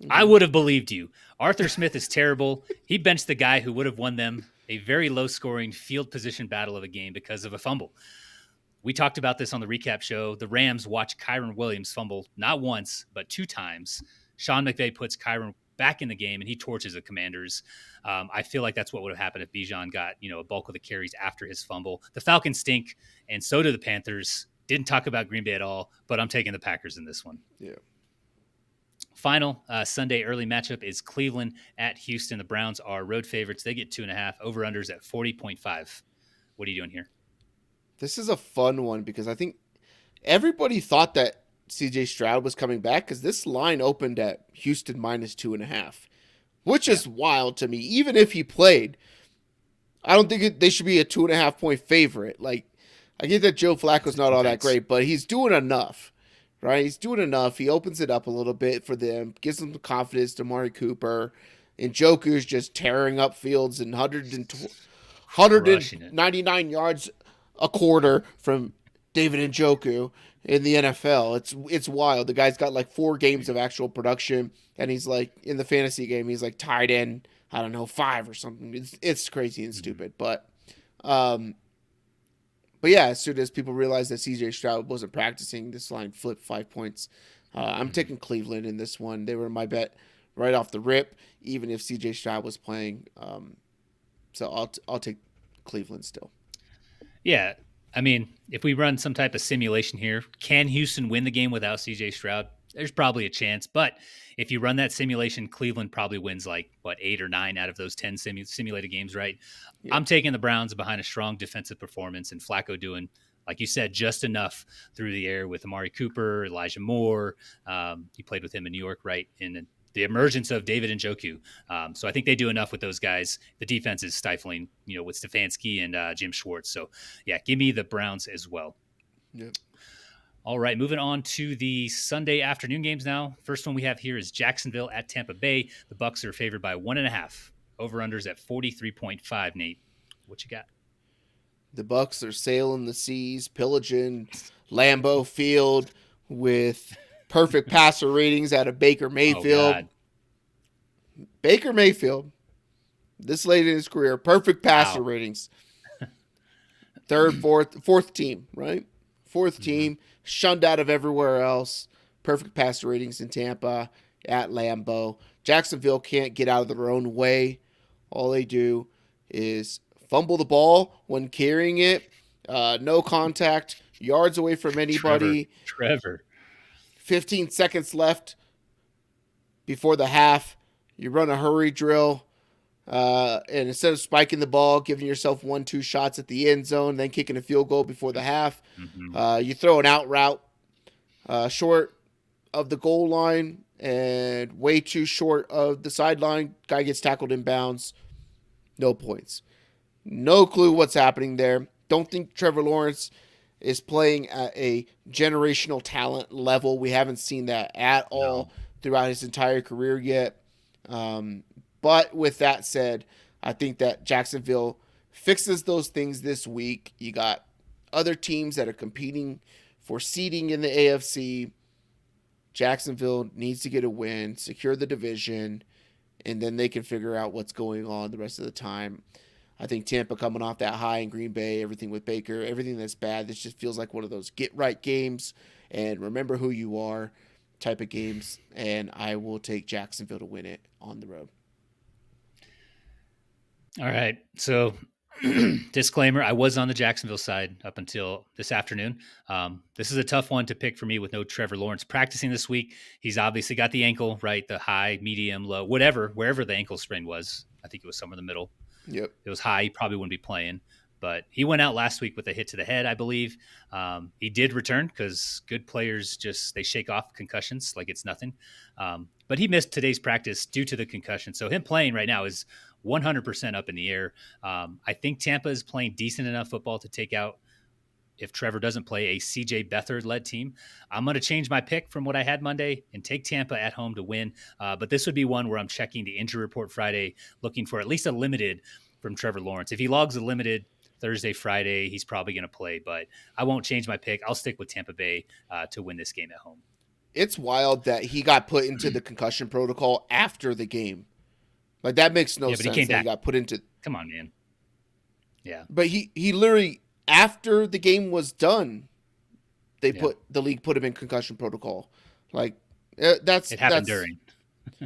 I would have believed you. Arthur Smith is terrible. He benched the guy who would have won them a very low-scoring field position battle of a game because of a fumble. We talked about this on the recap show. The Rams watched Kyren Williams fumble not once, but 2 times. Sean McVay puts Kyren back in the game, and he torches the Commanders. I feel like that's what would have happened if Bijan got a bulk of the carries after his fumble. The Falcons stink, and so do the Panthers. Didn't talk about Green Bay at all, but I'm taking the Packers in this one. Yeah. Final Sunday early matchup is Cleveland at Houston. The Browns are road favorites. They get 2.5. Over-unders at 40.5. What are you doing here? This is a fun one because I think everybody thought that CJ Stroud was coming back because this line opened at Houston -2.5, which is wild to me. Even if he played, I don't think they should be a 2.5 point favorite. Like, I get that Joe Flacco's not all that great, but he's doing enough, right? He's doing enough. He opens it up a little bit for them, gives them the confidence to Amari Cooper. And Njoku's just tearing up fields and 199 yards a quarter from David Njoku in the NFL. It's wild. The guy's got like 4 games of actual production, and he's like in the fantasy game, he's like tied in, I don't know, 5 or something. It's crazy and stupid. But yeah, as soon as people realized that CJ Stroud wasn't practicing, this line flipped 5 points. I'm taking Cleveland in this one. They were my bet right off the rip, even if CJ Stroud was playing. So I'll take Cleveland still. Yeah, I mean, if we run some type of simulation here, can Houston win the game without CJ Stroud? there's probably a chance. But if you run that simulation, Cleveland probably wins like, 8 or 9 out of those 10 simulated games, right? Yeah. I'm taking the Browns behind a strong defensive performance and Flacco doing, like you said, just enough through the air with Amari Cooper, Elijah Moore. You played with him in New York, right? In the emergence of David Njoku. So I think they do enough with those guys. The defense is stifling, with Stefanski and Jim Schwartz. So, yeah, give me the Browns as well. Yeah. All right, moving on to the Sunday afternoon games now. First one we have here is Jacksonville at Tampa Bay. The Bucs are favored by 1.5. Over-unders at 43.5, Nate. What you got? The Bucs are sailing the seas, pillaging Lambeau Field with perfect passer ratings out of Baker Mayfield. Oh, Baker Mayfield, this late in his career, perfect passer ratings. Third, fourth team, right? Fourth team, shunned out of everywhere else. Perfect passer ratings in Tampa at Lambeau. Jacksonville can't get out of their own way. All they do is fumble the ball when carrying it. No contact, yards away from anybody. Trevor. 15 seconds left before the half. You run a hurry drill. And instead of spiking the ball, giving yourself 1-2 shots at the end zone, then kicking a field goal before the half, you throw an out route short of the goal line and way too short of the sideline. Guy gets tackled in bounds. No points. No clue what's happening there. Don't think Trevor Lawrence is playing at a generational talent level. We haven't seen that at all throughout his entire career yet. But with that said, I think that Jacksonville fixes those things this week. You got other teams that are competing for seeding in the AFC. Jacksonville needs to get a win, secure the division, and then they can figure out what's going on the rest of the time. I think Tampa coming off that high in Green Bay, everything with Baker, everything that's bad, this just feels like one of those get-right games and remember who you are type of games, and I will take Jacksonville to win it on the road. All right. So, disclaimer, I was on the Jacksonville side up until this afternoon. This is a tough one to pick for me with no Trevor Lawrence practicing this week. He's obviously got the ankle, right? The high, medium, low, wherever the ankle sprain was. I think it was somewhere in the middle. Yep. It was high. He probably wouldn't be playing. But he went out last week with a hit to the head, I believe. He did return because good players they shake off concussions like it's nothing. But he missed today's practice due to the concussion. So him playing right now is 100% up in the air. I think Tampa is playing decent enough football to take out, if Trevor doesn't play, a CJ Beathard-led team. I'm going to change my pick from what I had Monday and take Tampa at home to win. But this would be one where I'm checking the injury report Friday, looking for at least a limited from Trevor Lawrence. If he logs a limited Thursday, Friday, he's probably going to play. But I won't change my pick. I'll stick with Tampa Bay to win this game at home. It's wild that he got put into the concussion protocol after the game. Like, that makes no sense that he got put into. Come on, man. Yeah. But he literally, after the game was done, the league put him in concussion protocol. Like, it happened during.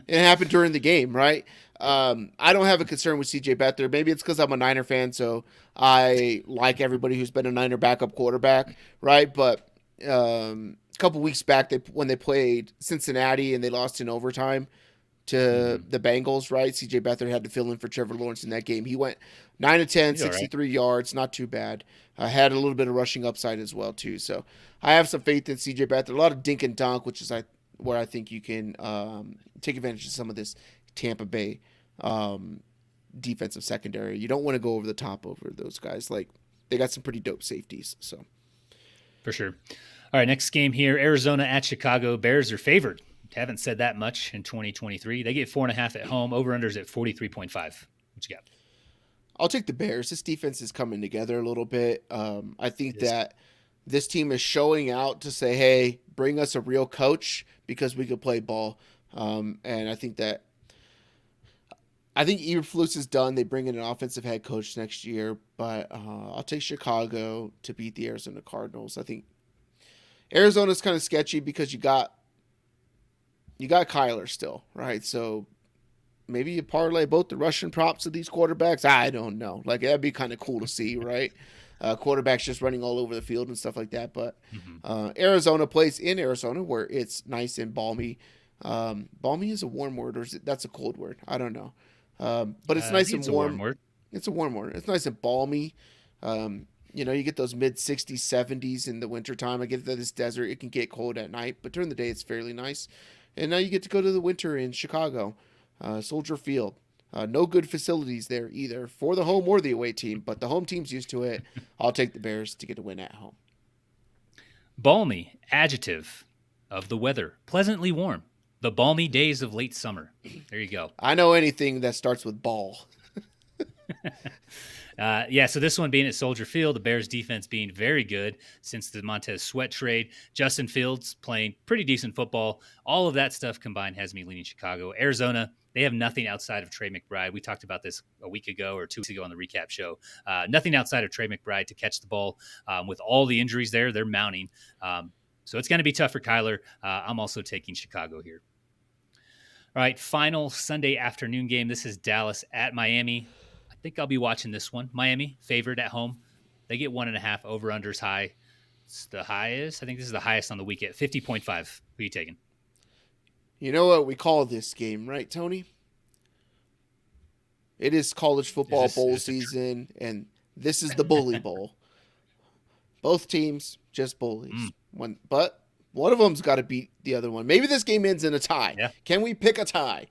It happened during the game, right? I don't have a concern with CJ Beathard. Maybe it's because I'm a Niner fan, so I like everybody who's been a Niner backup quarterback, right? But a couple weeks back, when they played Cincinnati and they lost in overtime to the Bengals, right? CJ Beathard had to fill in for Trevor Lawrence in that game. He went 9 of 10, 63 yards, not too bad. Had a little bit of rushing upside as well, too. So I have some faith in CJ Beathard. A lot of dink and dunk, which is where I think you can take advantage of some of this Tampa Bay defensive secondary. You don't want to go over the top over those guys. Like, they got some pretty dope safeties. So, for sure. All right, next game here, Arizona at Chicago. Bears are favored. Haven't said that much in 2023. They get 4.5 at home. Over-unders at 43.5. What you got? I'll take the Bears. This defense is coming together a little bit. I think that this team is showing out to say, hey, bring us a real coach because we could play ball. And I think Eberflus is done. They bring in an offensive head coach next year. But I'll take Chicago to beat the Arizona Cardinals. I think Arizona's kind of sketchy because you got Kyler still, right? So maybe you parlay both the Russian props of these quarterbacks. I don't know. Like, that'd be kind of cool to see, right? quarterbacks just running all over the field and stuff like that. But Mhm. Arizona plays in Arizona where it's nice and balmy. Balmy is a warm word, or that's a cold word? I don't know. But it's I nice think and it's a warm warm. word. It's a warm word. It's nice and balmy. You get those mid 60s, 70s in the wintertime. I get that this desert, it can get cold at night, but during the day, it's fairly nice. And now you get to go to the winter in Chicago, Soldier Field. No good facilities there either for the home or the away team, but the home team's used to it. I'll take the Bears to get a win at home. Balmy, adjective of the weather, pleasantly warm. The balmy days of late summer. There you go. I know anything that starts with ball. So this one being at Soldier Field, the Bears defense being very good since the Montez Sweat trade. Justin Fields playing pretty decent football. All of that stuff combined has me leaning Chicago. Arizona, they have nothing outside of Trey McBride. We talked about this a week ago or 2 weeks ago on the recap show. Nothing outside of Trey McBride to catch the ball. With all the injuries there, they're mounting. So it's going to be tough for Kyler. I'm also taking Chicago here. All right, final Sunday afternoon game. This is Dallas at Miami. I think I'll be watching this one. Miami, favored at home. They get 1.5, over-unders high. It's the highest. I think this is the highest on the week at 50.5. Who are you taking? You know what we call this game, right, Tony? It is college football bowl season, and this is the Bully Bowl. Both teams just bullies. But one of them's got to beat the other one. Maybe this game ends in a tie. Yeah. Can we pick a tie?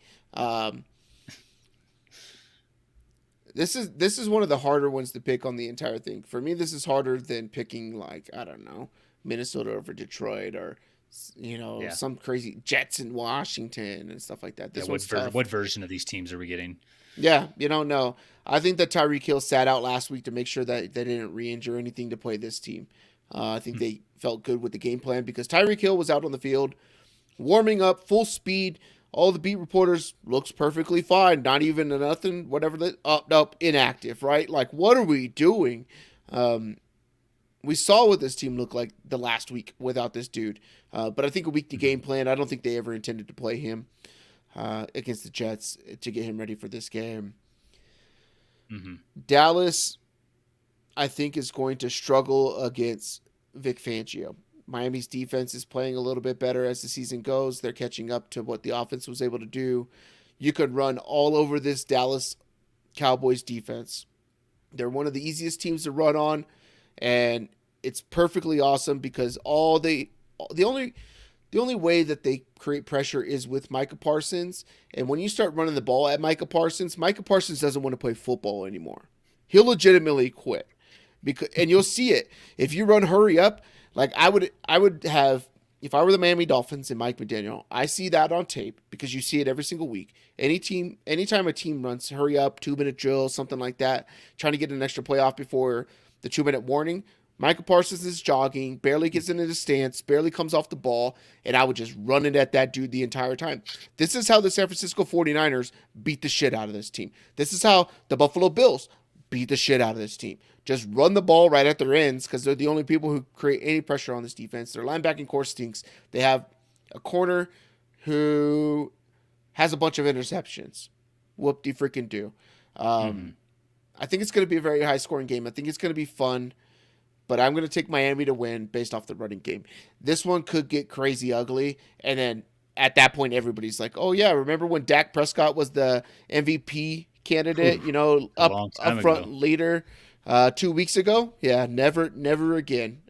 This is one of the harder ones to pick on the entire thing. For me, this is harder than picking, like, I don't know, Minnesota over Detroit or, some crazy Jets in Washington and stuff like that. This one's tough. What version of these teams are we getting? Yeah, you don't know. I think that Tyreek Hill sat out last week to make sure that they didn't re-injure anything to play this team. I think they felt good with the game plan because Tyreek Hill was out on the field, warming up, full speed. All the beat reporters looks perfectly fine. Not even a nothing, whatever. Nope, inactive, right? Like, what are we doing? We saw what this team looked like the last week without this dude. But I think a week to game plan. I don't think they ever intended to play him against the Jets to get him ready for this game. Mm-hmm. Dallas, I think, is going to struggle against Vic Fangio. Miami's defense is playing a little bit better as the season goes. They're catching up to what the offense was able to do. You could run all over this Dallas Cowboys defense. They're one of the easiest teams to run on, and it's perfectly awesome because the only way that they create pressure is with Micah Parsons. And when you start running the ball at Micah Parsons doesn't want to play football anymore. He'll legitimately quit. And you'll see it. If you run hurry up, like I would have, if I were the Miami Dolphins and Mike McDaniel, I see that on tape because you see it every single week. Anytime a team runs hurry up, 2-minute drill, something like that, trying to get an extra playoff before the 2-minute warning, Micah Parsons is jogging, barely gets into the stance, barely comes off the ball, and I would just run it at that dude the entire time. This is how the San Francisco 49ers beat the shit out of this team. This is how the Buffalo Bills beat the shit out of this team. Just run the ball right at their ends because they're the only people who create any pressure on this defense. Their linebacking core stinks. They have a corner who has a bunch of interceptions. Whoop-de-freaking-do. I think it's going to be a very high-scoring game. I think it's going to be fun, but I'm going to take Miami to win based off the running game. This one could get crazy ugly, and then at that point, everybody's like, oh, yeah, remember when Dak Prescott was the MVP candidate, up front leader 2 weeks ago? Yeah, never again.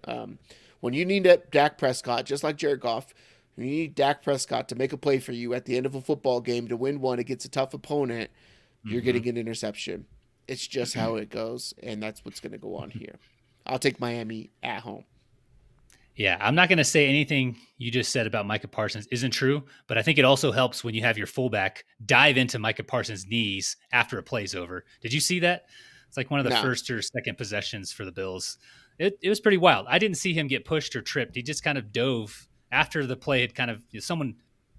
When you need Dak Prescott, just like Jared Goff, you need Dak Prescott to make a play for you at the end of a football game to win one against a tough opponent, you're getting an interception. It's just how it goes, and that's what's going to go on here. I'll take Miami at home. Yeah, I'm not going to say anything you just said about Micah Parsons isn't true, but I think it also helps when you have your fullback dive into Micah Parsons' knees after a play's over. Did you see that? It's like one of the first or second possessions for the Bills. It was pretty wild. I didn't see him get pushed or tripped. He just kind of dove after the play had kind of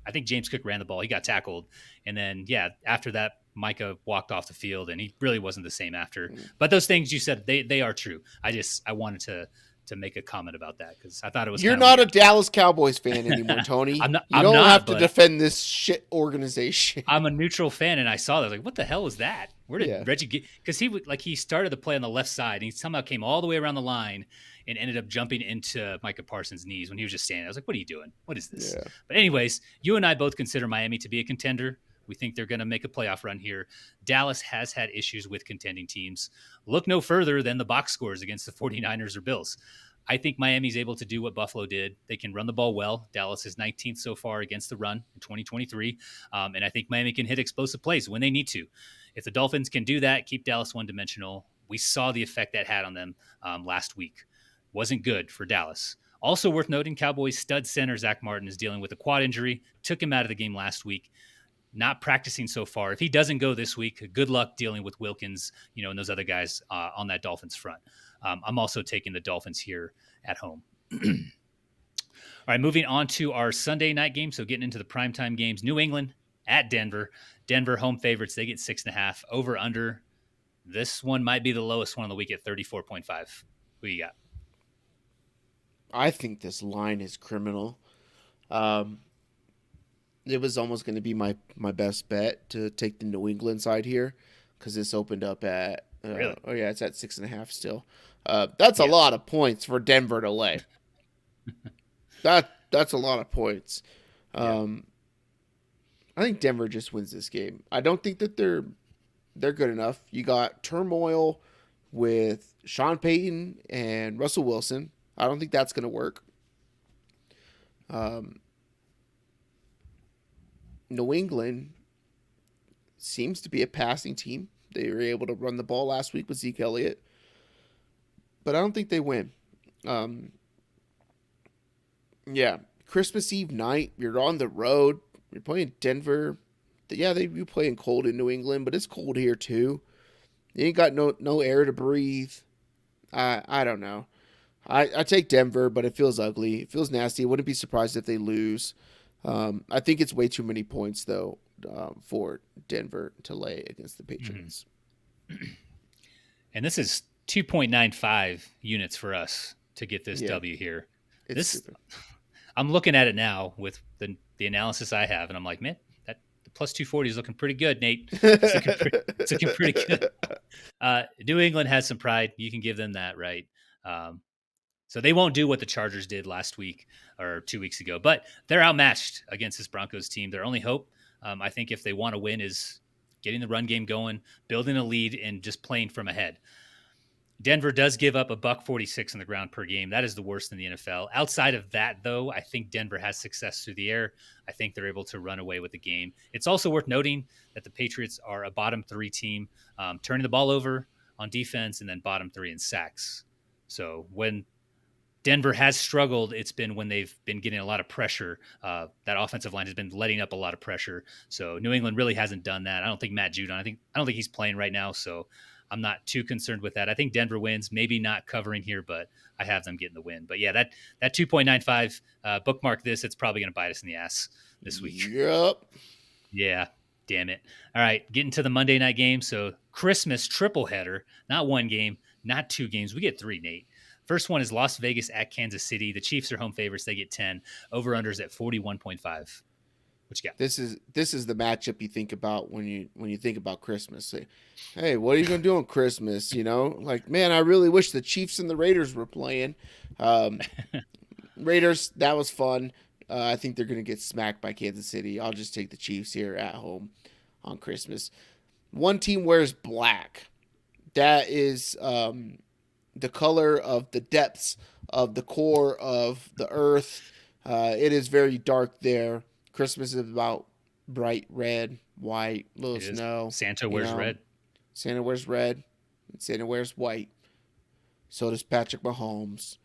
I think James Cook ran the ball. He got tackled. And then, after that, Micah walked off the field, and he really wasn't the same after. But those things you said, they are true. I wanted to make a comment about that because I thought it was You're kind of not a weird. Dallas Cowboys fan anymore, Tony. I'm not. You I'm don't not. have to But defend this shit organization. I'm a neutral fan, and I saw that. I was like, what the hell is that? Where did Yeah. Reggie get? Because he started the play on the left side, and he somehow came all the way around the line and ended up jumping into Micah Parsons' knees when he was just standing. I was like, what are you doing? What is this? Yeah. But anyways, you and I both consider Miami to be a contender. We think they're going to make a playoff run here. Dallas has had issues with contending teams. Look no further than the box scores against the 49ers or Bills. I think Miami's able to do what Buffalo did. They can run the ball well. Dallas is 19th so far against the run in 2023. And I think Miami can hit explosive plays when they need to. If the Dolphins can do that, keep Dallas one-dimensional. We saw the effect that had on them last week. Wasn't good for Dallas. Also worth noting, Cowboys stud center Zach Martin is dealing with a quad injury. Took him out of the game last week. Not practicing so far. If he doesn't go this week, good luck dealing with Wilkins, and those other guys on that Dolphins front. I'm also taking the Dolphins here at home. All right, moving on to our Sunday night game. So getting into the primetime games, New England at Denver. Denver home favorites. They get 6.5 over under. This one might be the lowest one of the week at 34.5. Who you got? I think this line is criminal. It was almost going to be my best bet to take the New England side here because this opened up at Really? Oh yeah, it's at 6.5 still. That's a lot of points for Denver to lay. That's a lot of points. I think Denver just wins this game. I don't think that they're good enough. You got turmoil with Sean Payton and Russell Wilson. I don't think that's going to work. New England seems to be a passing team. They were able to run the ball last week with Zeke Elliott, but I don't think they win. Christmas Eve night, you're on the road. You're playing Denver. Yeah, you playing cold in New England, but it's cold here too. You ain't got no air to breathe. I don't know. I take Denver, but it feels ugly. It feels nasty. I wouldn't be surprised if they lose. I think it's way too many points, though, for Denver to lay against the Patriots. Mm-hmm. And this is 2.95 units for us to get this W here. I'm looking at it now with the analysis I have, and I'm like, man, the plus 240 is looking pretty good, Nate. It's looking pretty good. New England has some pride. You can give them that, right? So they won't do what the Chargers did last week or 2 weeks ago, but they're outmatched against this Broncos team. Their only hope, I think, if they want to win, is getting the run game going, building a lead, and just playing from ahead. Denver does give up $146 on the ground per game. That is the worst in the NFL. Outside of that, though, I think Denver has success through the air. I think they're able to run away with the game. It's also worth noting that the Patriots are a bottom 3 team, turning the ball over on defense, and then bottom 3 in sacks. So when Denver has struggled, it's been when they've been getting a lot of pressure. That offensive line has been letting up a lot of pressure. So New England really hasn't done that. I don't think Matt Judon, I don't think he's playing right now. So I'm not too concerned with that. I think Denver wins, maybe not covering here, but I have them getting the win. But yeah, that 2.95, bookmark this. It's probably going to bite us in the ass this week. Yep. Yeah, damn it. All right, getting to the Monday night game. So Christmas triple header, not one game, not 2 games. We get 3, Nate. First one is Las Vegas at Kansas City. The Chiefs are home favorites. They get 10. Over-unders at 41.5. What you got? This is the matchup you think about when you think about Christmas. Say, hey, what are you gonna do on Christmas? Like, man, I really wish the Chiefs and the Raiders were playing. Raiders, that was fun. I think they're gonna get smacked by Kansas City. I'll just take the Chiefs here at home on Christmas. One team wears black. That is the color of the depths of the core of the earth. It is very dark there. Christmas is about bright red, white, little snow. Santa wears red. Santa wears red. And Santa wears white. So does Patrick Mahomes.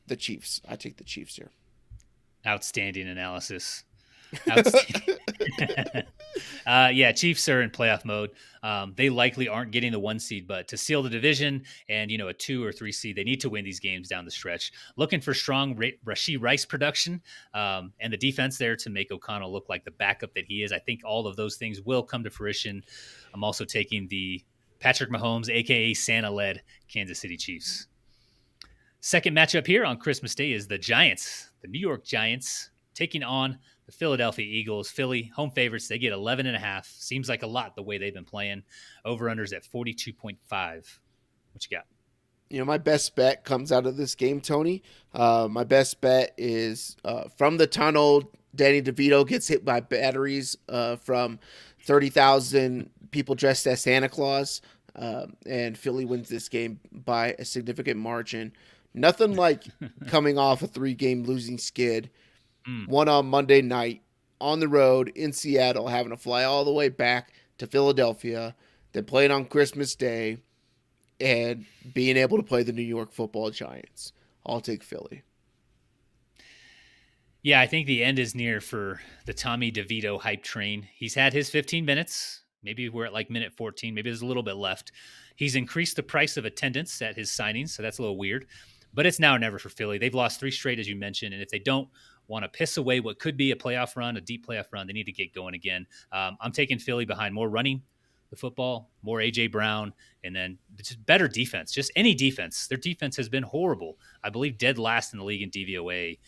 The Chiefs. I take the Chiefs here. Outstanding analysis. Outstanding. Chiefs are in playoff mode. They likely aren't getting the 1 seed, but to seal the division and, a 2 or 3 seed, they need to win these games down the stretch. Looking for strong Rashee Rice production and the defense there to make O'Connell look like the backup that he is. I think all of those things will come to fruition. I'm also taking the Patrick Mahomes, a.k.a. Santa-led Kansas City Chiefs. Second matchup here on Christmas Day is the Giants, the New York Giants, taking on the Philadelphia Eagles. Philly, home favorites, they get 11.5. Seems like a lot the way they've been playing. Over-unders at 42.5. What you got? My best bet comes out of this game, Tony. My best bet is from the tunnel. Danny DeVito gets hit by batteries from 30,000 people dressed as Santa Claus, and Philly wins this game by a significant margin. Nothing like coming off a 3-game losing skid, one on Monday night on the road in Seattle, having to fly all the way back to Philadelphia, then playing on Christmas Day, and being able to play the New York Football Giants. I'll take Philly. Yeah, I think the end is near for the Tommy DeVito hype train. He's had his 15 minutes. Maybe we're at like minute 14. Maybe there's a little bit left. He's increased the price of attendance at his signings, so that's a little weird. But it's now or never for Philly. They've lost 3 straight, as you mentioned, and if they don't want to piss away what could be a playoff run, a deep playoff run, they need to get going again. I'm taking Philly behind more running the football, more A.J. Brown, and then just better defense, just any defense. Their defense has been horrible. I believe dead last in the league in DVOA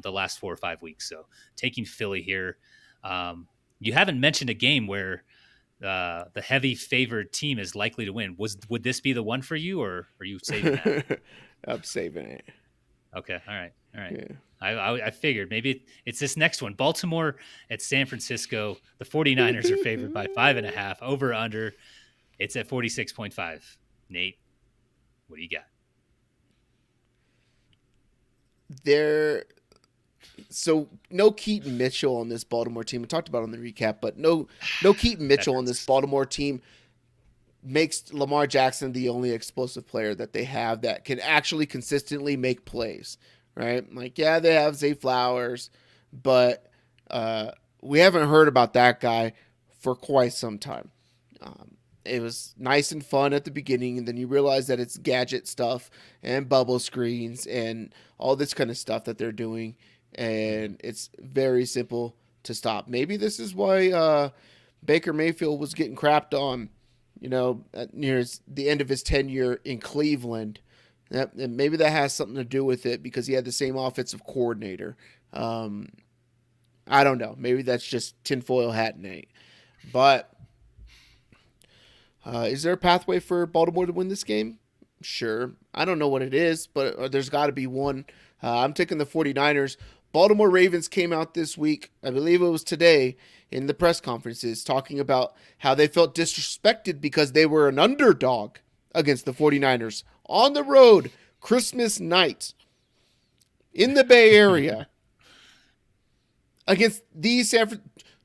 the last 4 or 5 weeks. So taking Philly here. You haven't mentioned a game where the heavy favored team is likely to win. Would this be the one for you, or are you saving that? I'm saving it. Okay. All right. Yeah. I figured maybe it's this next one. Baltimore at San Francisco. The 49ers are favored by 5.5. Over under. It's at 46.5. Nate, what do you got? So no Keaton Mitchell on this Baltimore team. We talked about it on the recap, but no Keaton Mitchell on this Baltimore team makes Lamar Jackson the only explosive player that they have that can actually consistently make plays, right? Like, yeah, they have Zay Flowers, but we haven't heard about that guy for quite some time. It was nice and fun at the beginning, and then you realize that it's gadget stuff and bubble screens and all this kind of stuff that they're doing, and it's very simple to stop. Maybe this is why Baker Mayfield was getting crapped on, near the end of his tenure in Cleveland. And maybe that has something to do with it because he had the same offensive coordinator. I don't know. Maybe that's just tinfoil hat, Nate. But is there a pathway for Baltimore to win this game? Sure. I don't know what it is, but there's got to be one. I'm taking the 49ers. Baltimore Ravens came out this week, I believe it was today, in the press conferences talking about how they felt disrespected because they were an underdog against the 49ers on the road Christmas night in the Bay Area against the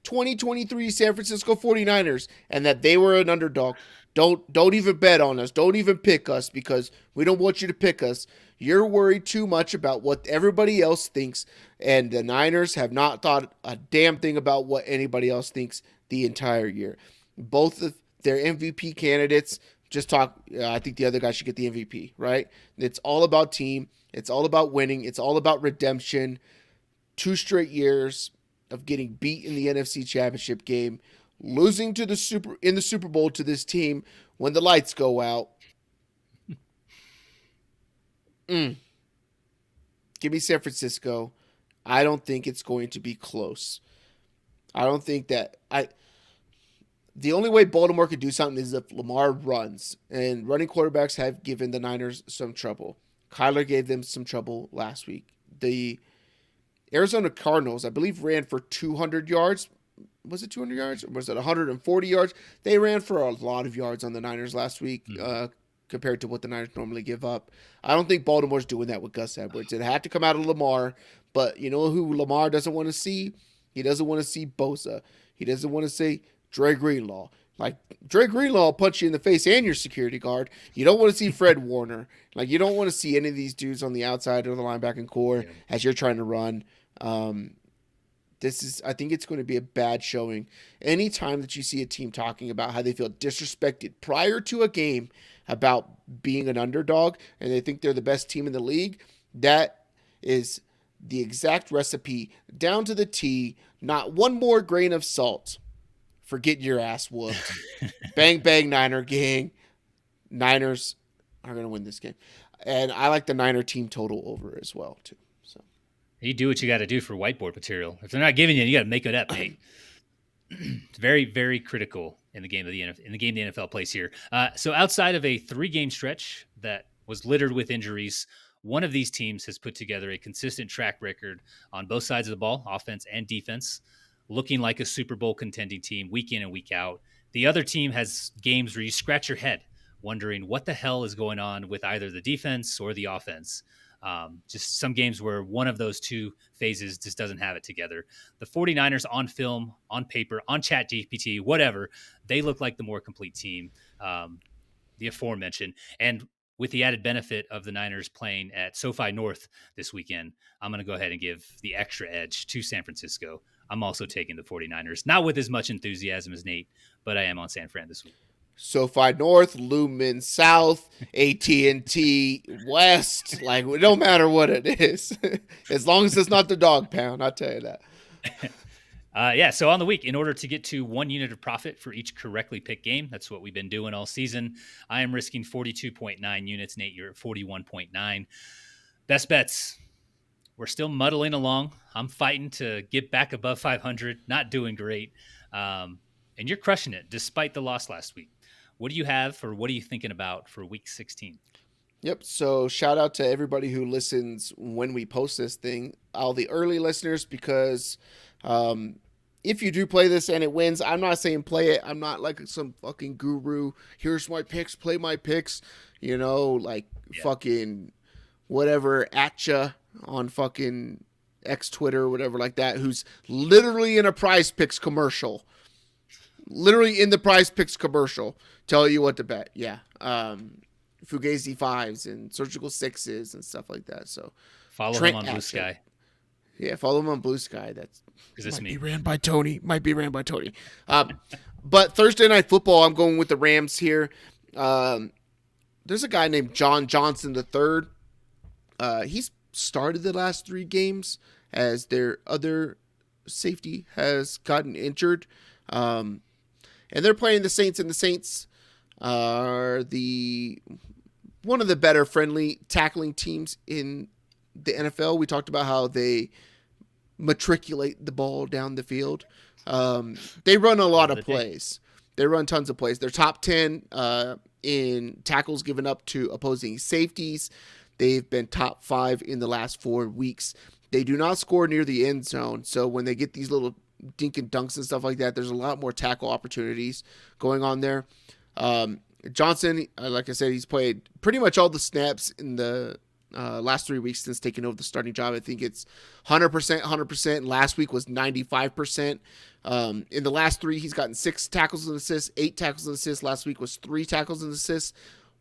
2023 San Francisco 49ers, and that they were an underdog. Don't even bet on us. Don't even pick us because we don't want you to pick us. You're worried too much about what everybody else thinks, and the Niners have not thought a damn thing about what anybody else thinks the entire year. Both of their MVP candidates I think the other guy should get the MVP, right? It's all about team. It's all about winning. It's all about redemption. 2 straight years of getting beat in the NFC Championship game, losing to the Super Bowl to this team when the lights go out. Give me San Francisco. I don't think it's going to be close. I don't think that the only way Baltimore could do something is if Lamar runs, and running quarterbacks have given the Niners some trouble. Kyler gave them some trouble last week. The Arizona Cardinals, I believe, ran for 200 yards. Was it 200 yards? Or was it 140 yards? They ran for a lot of yards on the Niners last week compared to what the Niners normally give up. I don't think Baltimore's doing that with Gus Edwards. It had to come out of Lamar, but you know who Lamar doesn't want to see? He doesn't want to see Bosa. He doesn't want to see Dre Greenlaw. Like, Dre Greenlaw will punch you in the face and your security guard. You don't want to see Fred Warner. Like, you don't want to see any of these dudes on the outside of the linebacking core as you're trying to run. I think it's going to be a bad showing. Anytime that you see a team talking about how they feel disrespected prior to a game about being an underdog and they think they're the best team in the league, that is the exact recipe down to the T. Not one more grain of salt for getting your ass whooped. Bang, bang, Niner gang. Niners are going to win this game. And I like the Niner team total over as well too. So You do what you got to do for whiteboard material. If they're not giving you got to make it up, Nate. It's very, very critical in the game the NFL plays here. So outside of a 3-game stretch that was littered with injuries, one of these teams has put together a consistent track record on both sides of the ball, offense and defense, looking like a Super Bowl contending team week in and week out. The other team has games where you scratch your head wondering what the hell is going on with either the defense or the offense. Just some games where one of those two phases just doesn't have it together. The 49ers on film, on paper, on chat GPT, whatever, they look like the more complete team, the aforementioned. And with the added benefit of the Niners playing at SoFi North this weekend, I'm going to go ahead and give the extra edge to San Francisco. I'm also taking the 49ers, not with as much enthusiasm as Nate, but I am on San Fran this week. SoFi North, Lumen South, AT&T West, like it don't matter what it is, as long as it's not the dog pound. I'll tell you that. So on the week, in order to get to 1 unit of profit for each correctly picked game, that's what we've been doing all season. I am risking 42.9 units. Nate, you're at 41.9. Best bets. We're still muddling along. I'm fighting to get back above 500. Not doing great. And you're crushing it despite the loss last week. What do you have, or what are you thinking about for week 16? Yep. So shout out to everybody who listens when we post this thing, all the early listeners, because if you do play this and it wins, I'm not saying play it. I'm not like some fucking guru. Here's my picks, play my picks, fucking whatever at ya on fucking X Twitter or whatever like that, who's literally in a Prize Picks commercial. Literally in the Prize Picks commercial, tell you what to bet. Yeah. Fugazi 5s and surgical 6s and stuff like that. So follow him on Blue Sky. Yeah, follow him on Blue Sky. That's might be ran by Tony. But Thursday Night Football, I'm going with the Rams here. There's a guy named John Johnson III. He's started the last 3 games as their other safety has gotten injured. And they're playing the Saints, and the Saints are one of the better friendly tackling teams in the NFL. We talked about how they matriculate the ball down the field. They run a lot of plays. They run tons of plays. They're top 10 in tackles given up to opposing safeties. They've been top 5 in the last 4 weeks. They do not score near the end zone, so when they get these little dink and dunks and stuff like that, there's a lot more tackle opportunities going on there. Johnson, like I said, he's played pretty much all the snaps in the last 3 weeks since taking over the starting job. I think it's 100%. Last week was 95%. In the last 3, he's gotten 6 tackles and assists, 8 tackles and assists. Last week was 3 tackles and assists.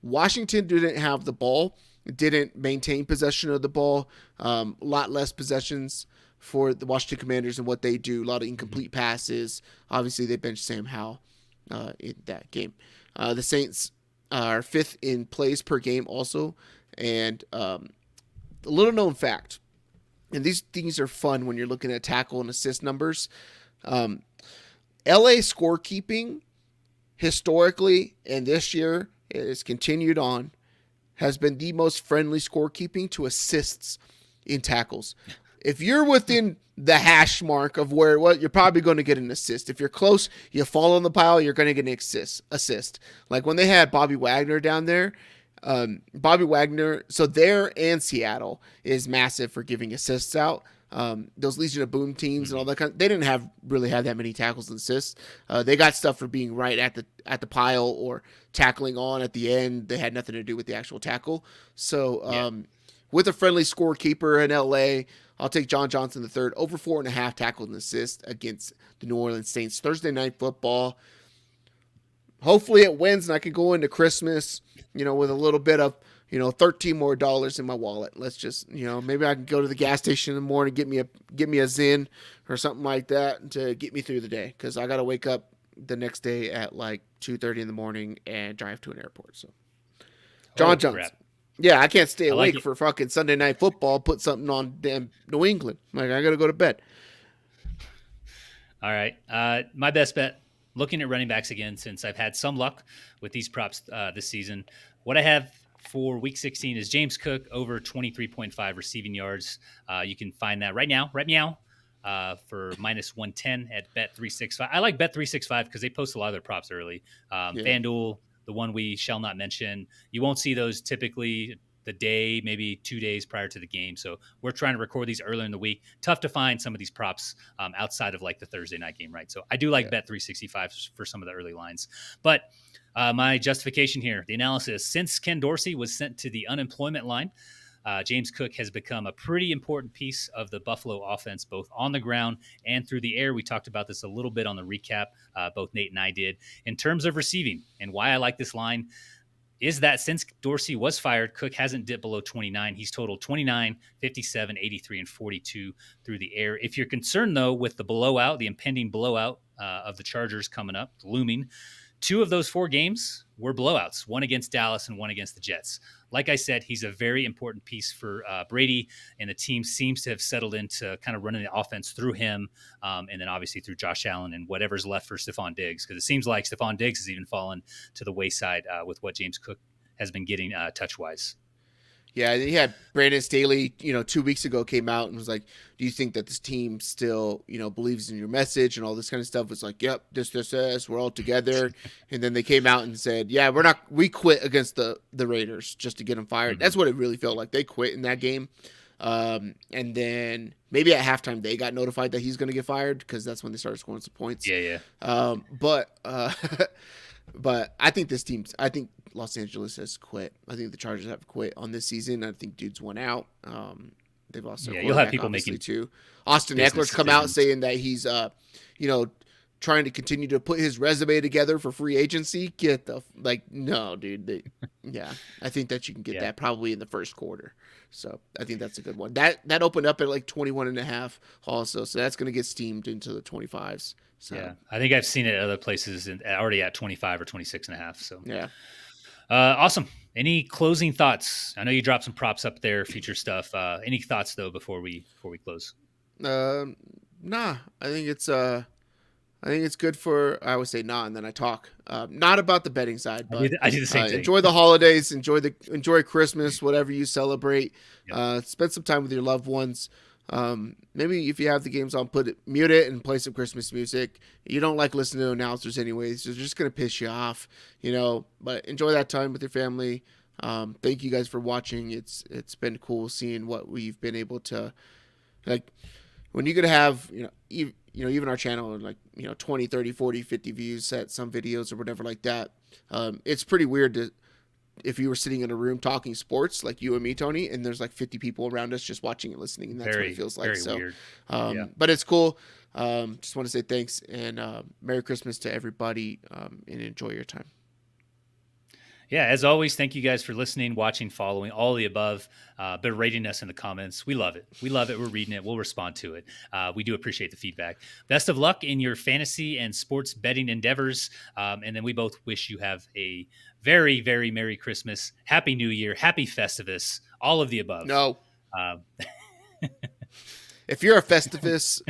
Washington didn't have the ball, didn't maintain possession of the ball. A lot less possessions for the Washington Commanders and what they do. A lot of incomplete passes. Obviously, they benched Sam Howell in that game. The Saints are 5th in plays per game also. And a little known fact, and these things are fun when you're looking at tackle and assist numbers. LA scorekeeping historically, and this year it has continued on, has been the most friendly scorekeeping to assists in tackles. If you're within the hash mark of you're probably going to get an assist. If you're close, you fall on the pile, you're going to get an assist. Like when they had Bobby Wagner down there, Bobby Wagner, so there and Seattle is massive for giving assists out. Those Legion of Boom teams and all that they didn't really have that many tackles and assists. They got stuff for being right at the pile or tackling on at the end. They had nothing to do with the actual tackle. So with a friendly scorekeeper in LA, I'll take John Johnson III over 4.5 tackles and assists against the New Orleans Saints. Thursday Night Football. Hopefully it wins and I can go into Christmas, with a little bit of, $13 more in my wallet. Let's just, maybe I can go to the gas station in the morning, get me a Zyn or something like that to get me through the day. Cause I got to wake up the next day at like 2:30 in the morning and drive to an airport. So John Johnson. Crap. Yeah, I can't stay awake for fucking Sunday Night Football. Put something on damn New England. Like, I got to go to bed. All right. My best bet, looking at running backs again, since I've had some luck with these props this season. What I have for Week 16 is James Cook over 23.5 receiving yards. You can find that right now for minus 110 at Bet365. I like Bet365 because they post a lot of their props early. FanDuel, the one we shall not mention, you won't see those typically the day, maybe 2 days prior to the game. So we're trying to record these earlier in the week. Tough to find some of these props outside of like the Thursday night game, right? So I do like Bet365 for some of the early lines. But my justification here, the analysis, since Ken Dorsey was sent to the unemployment line, James Cook has become a pretty important piece of the Buffalo offense, both on the ground and through the air. We talked about this a little bit on the recap, both Nate and I did. In terms of receiving and why I like this line, is that since Dorsey was fired, Cook hasn't dipped below 29. He's totaled 29, 57, 83, and 42 through the air. If you're concerned, though, with the blowout, the impending blowout of the Chargers coming up, looming, 2 of those 4 games were blowouts, one against Dallas and one against the Jets. Like I said, he's a very important piece for Brady, and the team seems to have settled into kind of running the offense through him, and then obviously through Josh Allen and whatever's left for Stephon Diggs, because it seems like Stephon Diggs has even fallen to the wayside with what James Cook has been getting touch-wise. Yeah, he had Brandon Staley, 2 weeks ago came out and was like, do you think that this team still, believes in your message and all this kind of stuff? It's like, yep, this, we're all together. And then they came out and said, yeah, we quit against the Raiders just to get them fired. Mm-hmm. That's what it really felt like. They quit in that game. And then maybe at halftime they got notified that he's going to get fired because that's when they started scoring some points. Yeah. But I think I think Los Angeles has quit. I think the Chargers have quit on this season. I think dudes went out. They've also you'll have people making too. Austin Eckler's come out saying that he's trying to continue to put his resume together for free agency. No, dude. I think that you can get that probably in the first quarter. So I think that's a good one. That opened up at like 21.5 also. So that's going to get steamed into the 25s. So yeah, I think I've seen it at other places already at 25 or 26.5. So yeah. Awesome. Any closing thoughts? I know you dropped some props up there, future stuff. Any thoughts though before we close? Nah. I think it's good for. I always say nah, and then I talk. Not about the betting side, but I do the same thing. Enjoy the holidays. Enjoy Christmas, whatever you celebrate. Yep. Spend some time with your loved ones. Maybe if you have the games on, mute it and play some Christmas music. You don't like listening to announcers anyways. They're just going to piss you off, but enjoy that time with your family. Thank you guys for watching. It's been cool seeing what we've been able to, like, when you're going to have, even our channel, like, 20, 30, 40, 50 views at some videos or whatever like that. It's pretty weird if you were sitting in a room talking sports like you and me, Tony, and there's like 50 people around us just watching and listening, and that's what it feels like. So weird. But it's cool. Just want to say thanks and Merry Christmas to everybody, and enjoy your time. Yeah, as always, thank you guys for listening, watching, following, all the above. But rating us in the comments. We love it. We're reading it. We'll respond to it. We do appreciate the feedback. Best of luck in your fantasy and sports betting endeavors. And then we both wish you have a very, very Merry Christmas, Happy New Year, Happy Festivus, all of the above. No. If you're a Festivus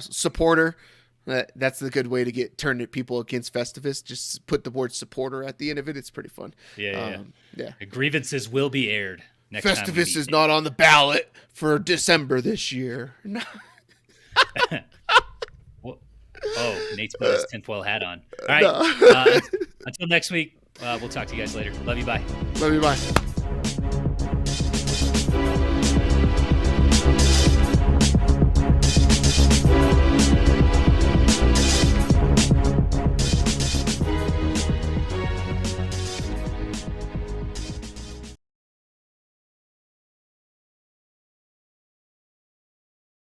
supporter, that's the good way to turn people against Festivus. Just put the word supporter at the end of it. It's pretty fun. Yeah. The grievances will be aired next time. Festivus is not on the ballot for December this year. Nate's put his tinfoil hat on. All right. Until next week, we'll talk to you guys later. Love you. Bye. Love you. Bye.